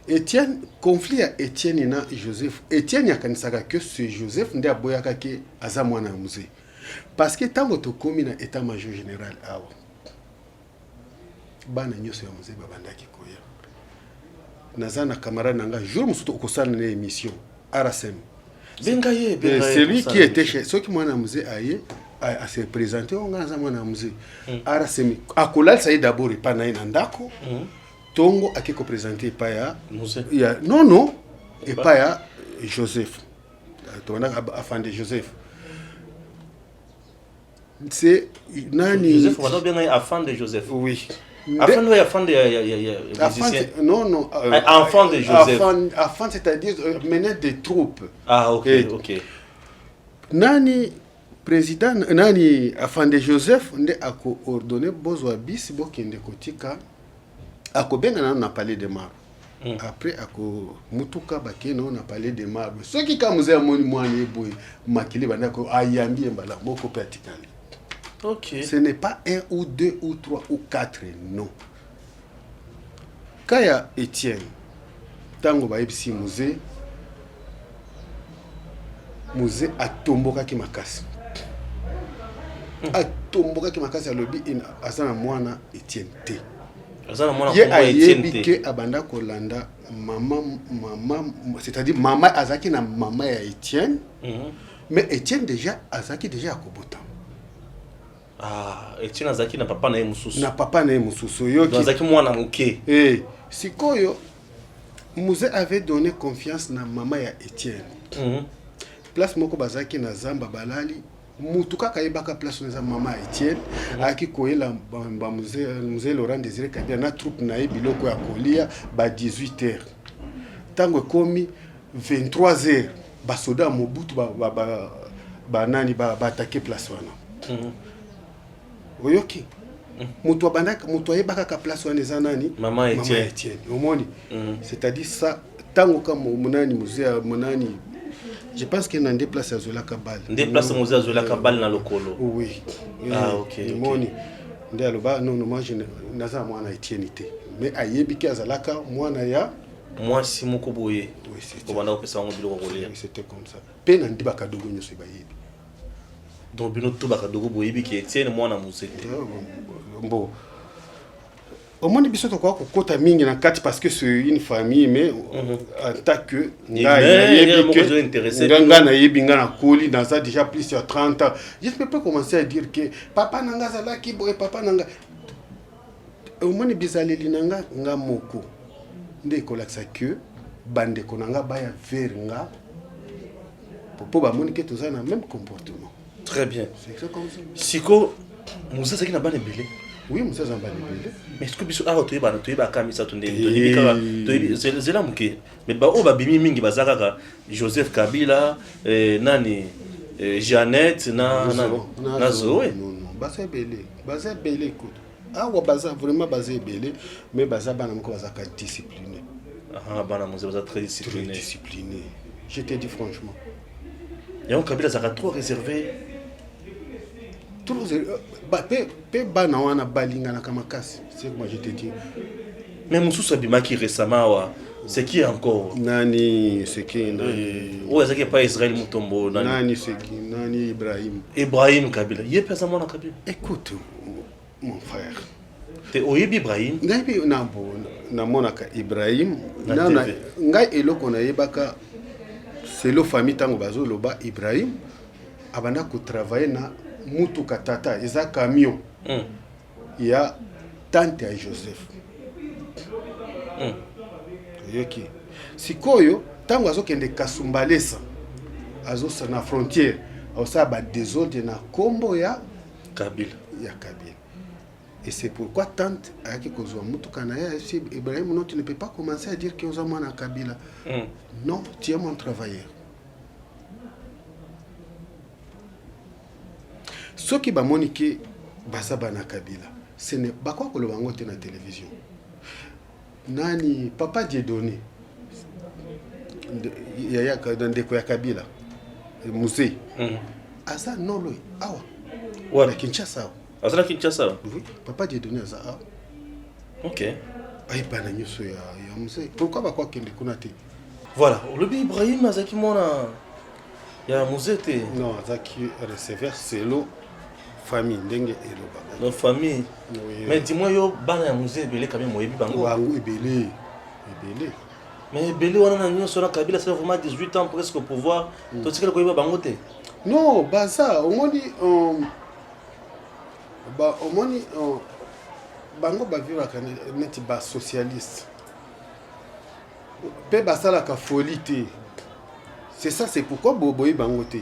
Speaker 2: Etienne, conflit à Etienne et Joseph. Etienne a kanisaka que c'est Joseph nde aboyaka ke aza mwana musée. Parce que tango to komi na état-major général awa. Bana nyoso ya musée babandaki koya. Naza na camarade nanga jour musuto okosala na émission RSM.
Speaker 1: Bengaye
Speaker 2: c'est lui qui était chez ceux qui mwana musée aye a se présenter on ngaza mwana musée. RSM akolal ça d'abord pas na ndako. Tongo a qui présenté pas ya non et pas ya Joseph afin de Joseph c'est nani
Speaker 1: Joseph on a bien afin de Joseph
Speaker 2: oui
Speaker 1: afin de
Speaker 2: non
Speaker 1: enfant de Joseph
Speaker 2: afin c'est-à-dire mener des troupes
Speaker 1: ok
Speaker 2: nani président nani afin de Joseph nde a coordonné bozwa bis bokende kotika akobenga na na palais de marbre après ako mutuka bakeno na palais de marbre ceux qui kamuze amoni mwani boy makili bandako ayambi mbala moko pratically
Speaker 1: ok
Speaker 2: ce n'est pas un ou deux ou trois ou quatre non kaya Etienne tango ba ebisi musée atomboka ki makasi atomboka ki makasi alobi asana mwana Etienne te ye ayebi ke abanda kolanda maman, c'est-à-dire maman azaki na maman ya Étienne, mais Étienne déjà azaki déjà akobota.
Speaker 1: Ah, Étienne azaki na papa na ye mususu.
Speaker 2: Na papa na ye mususu yoki.
Speaker 1: Azaki mwana muke.
Speaker 2: Sikoyo Mouzé avait donné confiance na maman ya Étienne. Place moko bazaki na zamba balali mutuka kayebaka place na maman ya Étienne aki koyela ba Mouzé Laurent Désiré Kabila na troupe na ye biloko ya kolia ba 18h. Tango komi 23h ba soda Mobutu ba nani ba attaquer place wana. Oyoki. Mutu abandaka mutu ayebaka ka place wana eza nani?
Speaker 1: Maman Étienne.
Speaker 2: Omoni. C'est-à-dire ça tango kama monani Mouzé monani. Je pense qu'il y a un déplacé à Zola Kabal.
Speaker 1: Un déplacé à Zola Kabal dans le colo.
Speaker 2: Oui.
Speaker 1: Ah, ok.
Speaker 2: Non, moi, je n'ai pas Étienne. Mais à Yébiki à Zalaka, moi, Naya.
Speaker 1: Moi, si mon koboye.
Speaker 2: Oui,
Speaker 1: c'était
Speaker 2: comme ça. Peine en Dibakadogo, nous sommes Yébi.
Speaker 1: Donc, nous sommes Bakadogo, Boyebi qui Étienne, moi, na Mouzé.
Speaker 2: Bon. Au moins, il y a quoi côté mingi na kati parce que c'est une famille, mais en tant que na yebinga na koli dans ça déjà plus de 30 ans. Je ne peux pas commencer à dire que papa nanga zala ki boy papa nanga. Au moins bizaleli nanga nga moko. Nde kolaksa que bande konanga baya vers nga. Pour ba moni que tous na même comportement.
Speaker 1: Très bien.
Speaker 2: C'est comme ça.
Speaker 1: Siko Moussa c'est qui na bane belé.
Speaker 2: Oui, Moussa Zambani.
Speaker 1: Mais est-ce que biso a tu ba kamisa tunde c'est là muke mais ba o ba bimi mingi bazaka Joseph Kabila nani Jeannette na Zoé
Speaker 2: non basa belé écoute wa baza vraiment basé belé mais baza bana mko bazaka discipliné
Speaker 1: bana Moussa baza très discipliné
Speaker 2: je te dis franchement
Speaker 1: et on Kabila zaka trop réservé
Speaker 2: bana wana balingana kama kasi c'est que moi je te dis
Speaker 1: mais Moussou Bimaki récemment c'est qui encore
Speaker 2: nani c'est qui nani
Speaker 1: c'est qui pas Israël Mutombo
Speaker 2: nani c'est qui nani
Speaker 1: Ibrahim Kabila il est pas mon Kabila
Speaker 2: écoute mon frère
Speaker 1: te oyebi Ibrahim
Speaker 2: ngapi na monaka Ibrahim na ngai eloko na yebaka c'est le famille tango bazo loba Ibrahim abanda ko travailler na mutuka tata eza camion ya tante ya Joseph yoki sikoyo tango azokende Kasumbalesa azosa na frontière osa ba désordre na kombo ya
Speaker 1: Kabila
Speaker 2: et c'est pourquoi tante ayaki kozwa mutuka na ya Ibrahim non tu ne peux pas commencer à dire que oza mwana Kabila non tu es mon travailleur. Ce qui va moniquer Basabana Kabila, ce n'est pas quoi que le bango te na télévision. Nani papa Dieudonné, il y a dans des quoi Kabila, Mouzé. Asa non lui, awa.
Speaker 1: Ouais.
Speaker 2: La Kinshasa.
Speaker 1: Asa la Kinshasa.
Speaker 2: Oui. Papa Dieudonné asa awa.
Speaker 1: Ok.
Speaker 2: Aïe bana nyoso ya Mouzé. Pourquoi ba quoi kende kunate?
Speaker 1: Voilà. Le bi Ibrahim azaki mona ya Mouzé te.
Speaker 2: Non, azaki recevoir c'est l'eau. Famille ndenge eloba
Speaker 1: notre famille oui. Mais dis-moi yo bana ya Mouzé belé quand même moyebi bango
Speaker 2: wangu ebelé
Speaker 1: mais belé wana na nyo sona Kabila c'est vraiment 18 ans presque au pouvoir to tikela koyeba bango te
Speaker 2: non baza omoni bango ba vivre ka neti ba socialiste pe basala ka folie te c'est ça c'est pourquoi boboyi bango te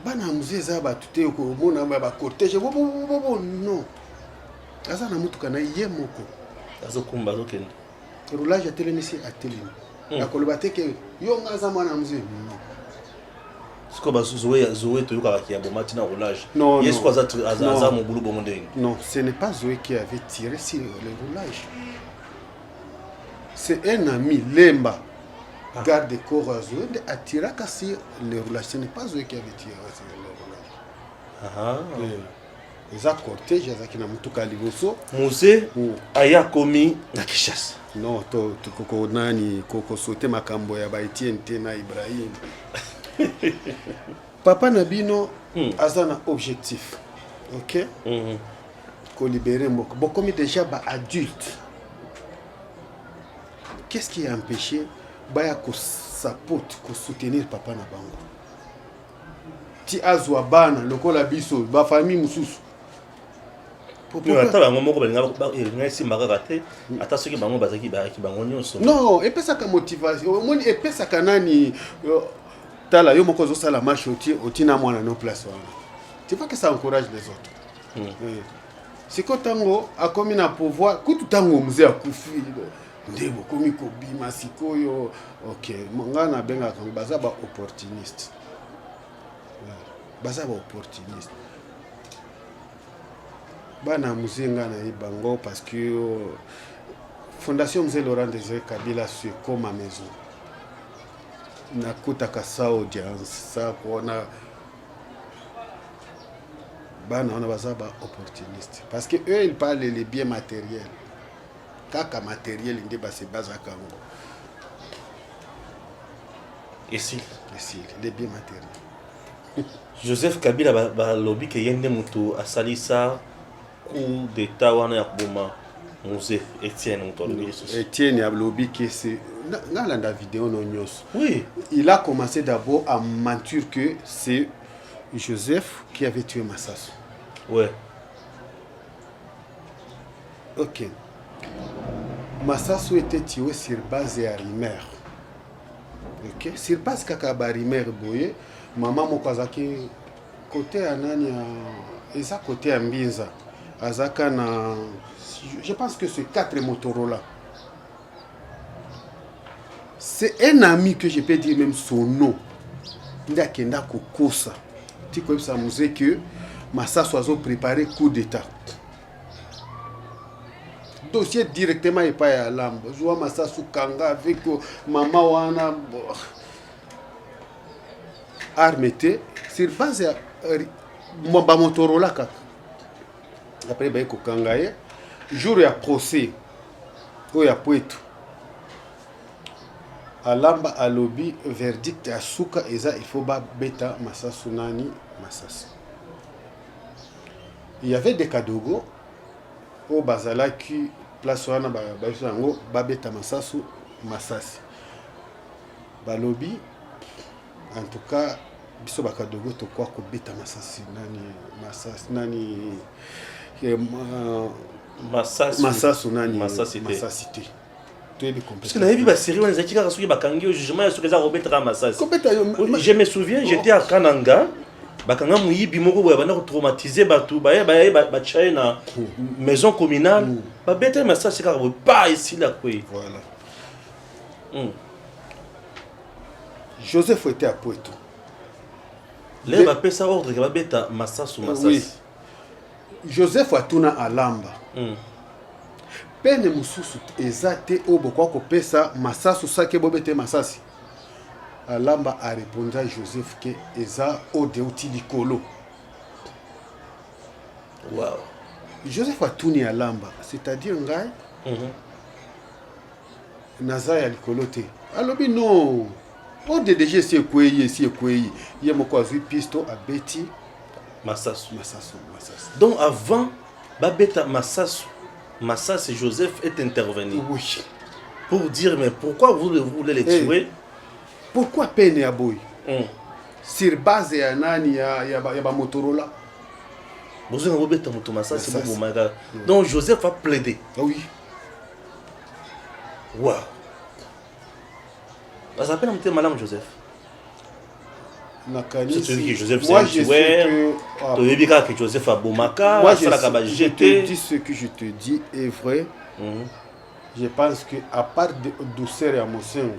Speaker 2: bana Mouzé za ba tuté ko mona ba cortège non asa na mutuka na ye moko
Speaker 1: azokumba azokende
Speaker 2: roulage à télémisi à télé akoloba te ke yo ngaza mwana Mouzé non
Speaker 1: siko ba Zoé to yoka ki ya bomati na roulage
Speaker 2: non
Speaker 1: yes ko aza mo bulu bomo ndenge
Speaker 2: non ce n'est pas Zoé qui avait tiré sur le roulage c'est un ami Lemba garde corps à Zoé a tiré sur le roulage. Ce n'est pas Zoé qui avait tiré sur le roulage. Les cortèges, ils ont mutuka liboso.
Speaker 1: Mouzé aya komi na Kinshasa.
Speaker 2: Non, koko nani koko sauté makambo ya ba Etienne na Ibrahim. Papa Nabino a un objectif. OK? libérer mboka bokomi déjà ba adulte. Qu'est-ce qui a empêché baya ko support ko soutenir papa na bango ti azwa bana lokola biso ba famille mususu
Speaker 1: ata bango moko balinga simba kaka te ata soki bango bazaki bango nyonso
Speaker 2: non epesaka motivation omoni epesaka nani tala yo moko ozosala marche oti na mwana no place wana tu vois que ça encourage les autres. Siko tango akomi na pouvoir kutu tango mzee akufi ndebo komi kobima sikoyo ok nga na benga kango baza ba opportuniste bana muzinga na ibango parce que Fondation Mzee Laurent Désiré Kabila c'est comme ma maison nakutaka sa audience sa kona bana on baza ba opportuniste parce que eux ils parlent les biens matériels kaka matériel inde ba se base kango
Speaker 1: ici
Speaker 2: les biens matériels.
Speaker 1: Joseph Kabila ba lobby ke yende mutu asalisa coup d'état wana ya boma Mose Etienne Mutolobi.
Speaker 2: Etienne a lobby que c'est dans la vidéo non nyos.
Speaker 1: Oui,
Speaker 2: il a commencé d'abord à mentir que c'est Joseph qui avait tué Massassou.
Speaker 1: Ouais.
Speaker 2: OK. Massassou était tué sur base à Rimer. OK, sur base kaka Rimer boye, maman mokozaki côté anani eza côté à Mbinza. Azaka na je pense que c'est 4 Motorola. C'est un ami que je peux dire même son nom. Il a kenda kokosa. Tu connais ça musée que Massassou a préparé coup d'état. Dossier directement et pas à l'âme. Je vois Massassou Kanga avec maman wana armete sur base à Motorola kaka. Après ba ko Kangaye jour ya procès o ya Poetu alamba alobi verdict ya suka eza il faut ba beta Massassou nani Massassou. Il y avait des Kadogo au bazala qui place wana ba yango ba beta Massassou Massassi balobi en tout cas biso ba Kadogo to kwa ko beta Massassi nani Massassou nani Massassi parce
Speaker 1: que la série on zaki kaka soki bakangi au jugement ya soki za Robert Massassi. Je me souviens j'étais à Kananga bakanga muyibi moko boya bana ko traumatiser batu ba chaye na maison communale ba beta Massassi kaka pas ici là quoi.
Speaker 2: Voilà. Joseph était à Poetu.
Speaker 1: Là ba pesa ordre que ba beta Massassou Massassi.
Speaker 2: Oui. Joseph atuna alamba. Pene mususu ezate obokwa ko pesa Massassou sake bobete Massassi. Alamba a répondu à Joseph que eza ode utilikolo.
Speaker 1: Wow.
Speaker 2: Joseph atuni alamba, c'est-à-dire ngai naza ya likolo te. Alobi non. Ode déjà c'est kweye ye moko azu pisto abeti
Speaker 1: Massassou.
Speaker 2: Massassou.
Speaker 1: Donc avant babeta Massassou Joseph est intervenu.
Speaker 2: Oui.
Speaker 1: Pour dire mais pourquoi vous voulez les tuer?
Speaker 2: Pourquoi peine ya boy? Sur base ya nani ya ba Motorola.
Speaker 1: Vous avez babeta Massassou Maga. Donc Joseph a plaidé.
Speaker 2: Oui.
Speaker 1: Wow. Ça s'appelle un madame Joseph.
Speaker 2: C'est
Speaker 1: celui qui Joseph c'est un tueur. Tu as dit que Joseph a Bomaka.
Speaker 2: Moi je te dis ce que je te dis est vrai. Je pense que à part de douceur et Mosengo,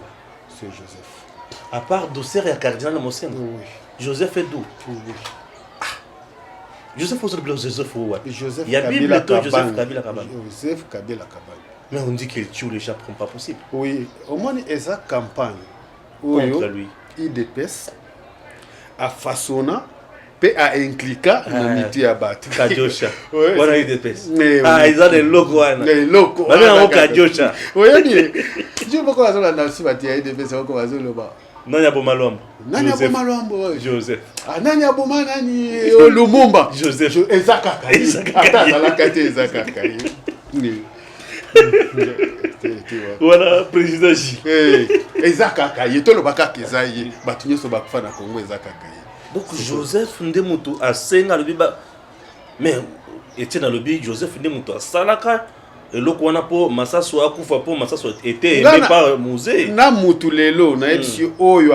Speaker 2: c'est Joseph.
Speaker 1: À part douceur et cardinal Mosengo.
Speaker 2: Oui.
Speaker 1: Joseph est d'où?
Speaker 2: Oui.
Speaker 1: Joseph Joseph
Speaker 2: Joseph
Speaker 1: il y a Bible que Joseph Kabila Kabane.
Speaker 2: Joseph Kabila Kabane.
Speaker 1: Mais on dit qu'il tue les gens, c'est pas possible.
Speaker 2: Oui, au moins il y a une campagne
Speaker 1: contre lui.
Speaker 2: IDPS a façonné et a impliqué le métier à battre.
Speaker 1: Kajosha. Voilà IDPS.
Speaker 2: Ah,
Speaker 1: ils ont des logos.
Speaker 2: Les logos.
Speaker 1: Bah, mais on Kajosha.
Speaker 2: Oui, je ne sais pas comment ça va IDPS.
Speaker 1: Nani aboma Lwambo?
Speaker 2: Nani aboma Lwambo?
Speaker 1: Joseph.
Speaker 2: Ah, nani aboma nani Lumumba?
Speaker 1: Joseph.
Speaker 2: Ezaka Kayi. Ata la kate Ezaka Kayi.
Speaker 1: Voilà, président J.
Speaker 2: Ezaka Kayi. Tolo baka kezayi. Batunyo so bakufa na Congo Ezaka Kayi.
Speaker 1: Donc Joseph Ndemutu a senga le biba. Mais Etienne Alobi, Joseph Ndemutu a salaka. Et le qu'on a pour Massaso akufa pour Massaso était aimé par musée.
Speaker 2: Na mutu lelo na epsi oyo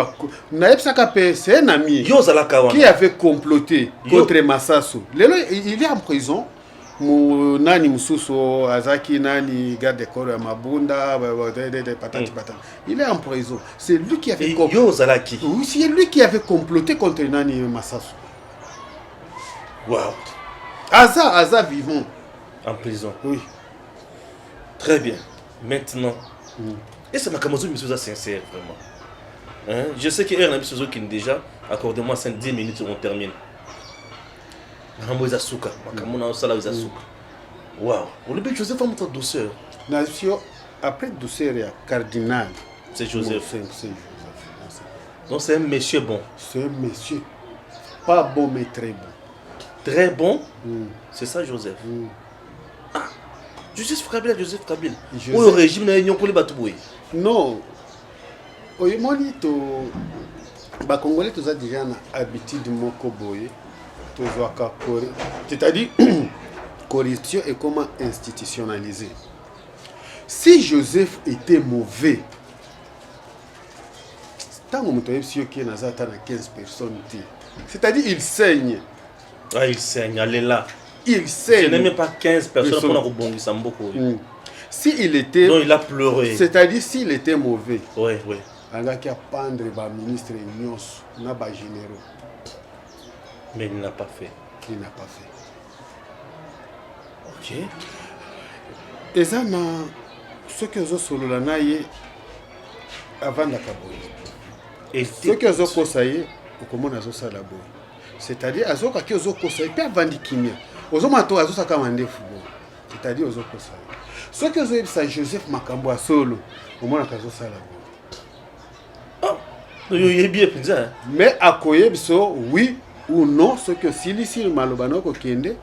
Speaker 2: na epsaka pe c'est un ami qui avait comploté contre Massaso. Lelo il est en prison. Nani mususo azaki nani garde de corps ya mabunda patati patati. Il est en prison. C'est lui qui avait
Speaker 1: comploté.
Speaker 2: Oui, c'est lui qui avait comploté contre nani Massaso.
Speaker 1: Waouh.
Speaker 2: Aza vivant
Speaker 1: en prison.
Speaker 2: Oui.
Speaker 1: Très bien. Maintenant, et c'est ma camazo monsieur sincère vraiment. Hein? Je sais qu'il y a un monsieur qui déjà accordez-moi 5-10 minutes on termine. Rambo Zasuka, makamona osala Zasuka. Waouh, on le dit Joseph a montré douceur.
Speaker 2: Nation après douceur il y a cardinal.
Speaker 1: C'est Joseph.
Speaker 2: C'est Joseph.
Speaker 1: Donc c'est un monsieur bon.
Speaker 2: C'est un monsieur pas bon mais très bon.
Speaker 1: Très bon. C'est ça Joseph. Ah. Joseph Kabila. Au régime n'a union pour les batoués.
Speaker 2: Non. Au yomoni to ba Congolais tous a déjà na habitude moko boye. C'est-à-dire corruption est comment institutionnaliser. Si Joseph était mauvais, tant que nous avons 15 personnes, c'est-à-dire il saigne.
Speaker 1: Ah, il saigne, allez là.
Speaker 2: Il saigne.
Speaker 1: Je n'aime pas 15 personnes pour rebondir ça beaucoup.
Speaker 2: Si il était.
Speaker 1: Non, il a pleuré.
Speaker 2: C'est-à-dire s'il était mauvais.
Speaker 1: Oui, oui.
Speaker 2: Il a qu'à pendre les ministres et les généraux.
Speaker 1: Mais il n'a pas fait.
Speaker 2: Il n'a pas fait.
Speaker 1: Ok.
Speaker 2: Et ça, ce que je suis là, avant la Kaboy. Et ce que je suis là, comment on a ça là-bas. C'est-à-dire, à ce que je suis là, pas avant de kimia. Aux hommes à toi, à ce football. C'est-à-dire, aux hommes à ce que je suis là, Joseph Makambo à solo. Comment on a ça là-bas.
Speaker 1: Il est bien ça.
Speaker 2: Mais à Koyebso, oui. Ou non, ce que si le malobano ko kende,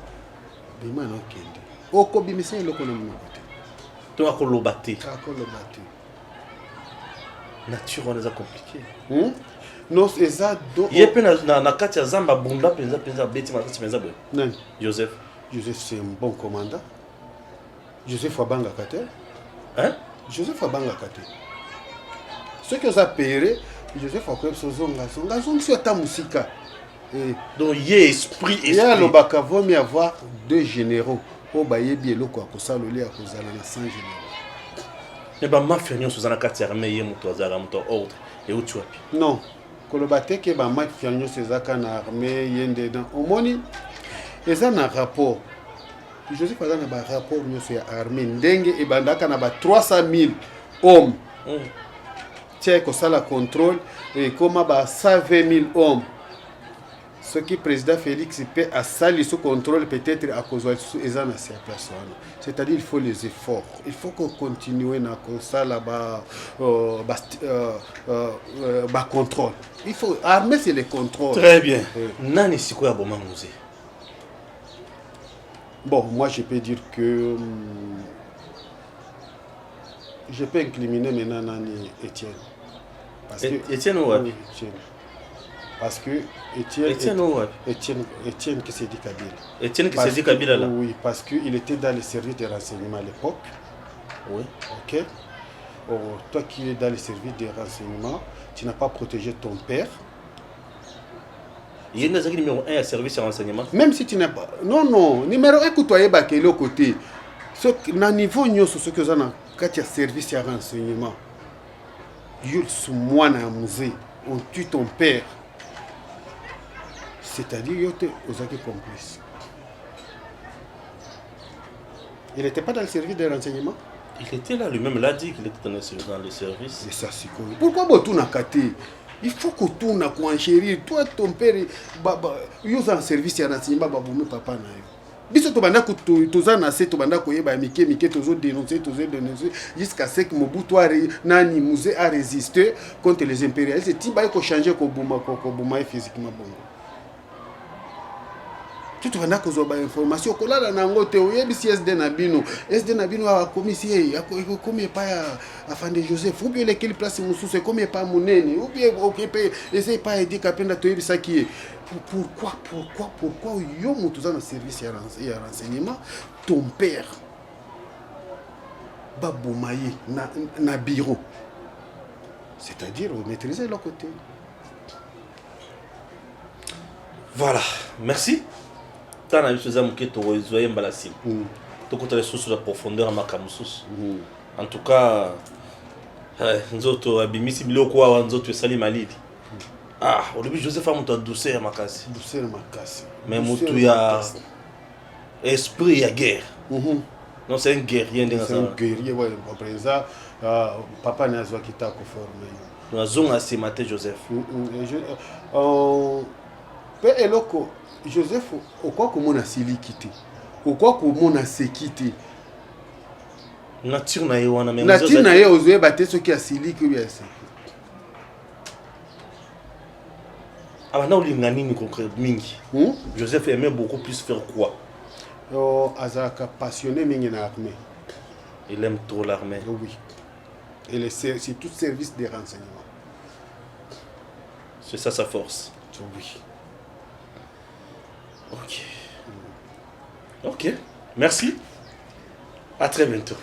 Speaker 2: bima no kende. Oko bimise loko na mnokote.
Speaker 1: To akolobate.
Speaker 2: Akolobate.
Speaker 1: Nature on les a compliqué.
Speaker 2: Non, c'est ça do.
Speaker 1: Yepe na kati ya zamba bunda penza beti matati penza boy.
Speaker 2: Nani?
Speaker 1: Joseph.
Speaker 2: Joseph c'est un bon commandant. Joseph Abanga Kate.
Speaker 1: Hein?
Speaker 2: Joseph Abanga Kate. Ce que ça paierait, Joseph Akweb Sozonga sur ta musique.
Speaker 1: Donc il y a esprit.
Speaker 2: Il y a le baka vaut mieux avoir 2 généraux. Au baye bien le quoi que ça le lait à cause de la 100 généraux.
Speaker 1: Mais bah ma fianyo sous un carte armée et moto azara moto autre et où tu as.
Speaker 2: Non. Kolobate ke ba ma fianyo ces akana armée yende dans au moni. Et ça na rapport. Joseph a un rapport sur l'armée. Ndenge et bandaka na ba 300 000 hommes. Tiens que ça la contrôle et comment ba 120 000 hommes. Ce qui président Félix peut à sali sous contrôle peut-être à cause de ça na ces personnes. C'est-à-dire il faut les efforts. Il faut qu'on continue na ça là-bas contrôle. Il faut armer c'est le contrôle.
Speaker 1: Très bien. Nani siko ya boma musée.
Speaker 2: Bon, moi je peux dire que je peux incriminer maintenant Nani Étienne.
Speaker 1: Parce que Étienne ou oui,
Speaker 2: Étienne. Parce que Étienne qui s'est dit Kabila.
Speaker 1: Étienne qui s'est dit Kabila là.
Speaker 2: Oui, parce qu'il était dans les services de renseignement à l'époque.
Speaker 1: Oui.
Speaker 2: Ok. Oh, toi qui es dans les services de renseignement, tu n'as pas protégé ton père.
Speaker 1: Il y a un numéro 1 à service de renseignement.
Speaker 2: Même si tu n'as pas. Non. Numéro 1 que tu as est le côté. Ce niveau ce que tu as quand tu as service de renseignement. Yul sous moi dans un musée. On tue ton père. C'est-à-dire qu'il était aux complices. Il n'était pas dans le service de renseignement.
Speaker 1: Il était là, lui-même l'a dit qu'il était dans le service.
Speaker 2: Et ça, c'est quoi? Pourquoi tu n'as qu'até? Il faut que tu n'as qu'à enchérir. Toi, ton père, il est en service de renseignement, papa. biso tobanda toza na se tobanda koyeba mike tozo dénoncer jusqu'à ce que Mobutu nani Musée a résisté contre les impérialistes ti ba ko changer ko buma physiquement bongo tout va nako zo ba information ko la na ngote oyebi SD na bino a commissaire comme pas afande Joseph ou bien quelle place mususu comme pas munene ou bien occupé essaye pas aider kapenda toyebi ça qui est pourquoi yo mutuza na service ya renseignement ton père babumaye na bureau c'est-à-dire maîtriser leur côté.
Speaker 1: Voilà, merci. Tant à biso za muke to zoye mbalasi. To kota les sources de profondeur makamusus. En tout cas, nzoto abimisi biloko wa nzoto esali malidi. Ah, au début Joseph a monté douceur makasi.
Speaker 2: Douceur makasi.
Speaker 1: Mais mutu ya esprit ya guerre. Non, c'est un guerrier dans ça.
Speaker 2: C'est un guerrier, ouais, après ça papa n'a pas quitté ko former.
Speaker 1: Nous zone assez maté Joseph.
Speaker 2: Pe eloko Joseph okwa ko mona sili kité. Okwa ko mona sekité.
Speaker 1: Nature na ye wana mais
Speaker 2: nature na ye ozoye baté ce qui a sili que bien ça.
Speaker 1: Ah na olingani ni concret mingi. Joseph aimait beaucoup plus faire quoi?
Speaker 2: Azaka passionné mingi na armée.
Speaker 1: Il aime trop l'armée.
Speaker 2: Oui. Et c'est tout service des renseignements.
Speaker 1: C'est ça sa force.
Speaker 2: Oui.
Speaker 1: Ok. Ok. Merci. À très bientôt.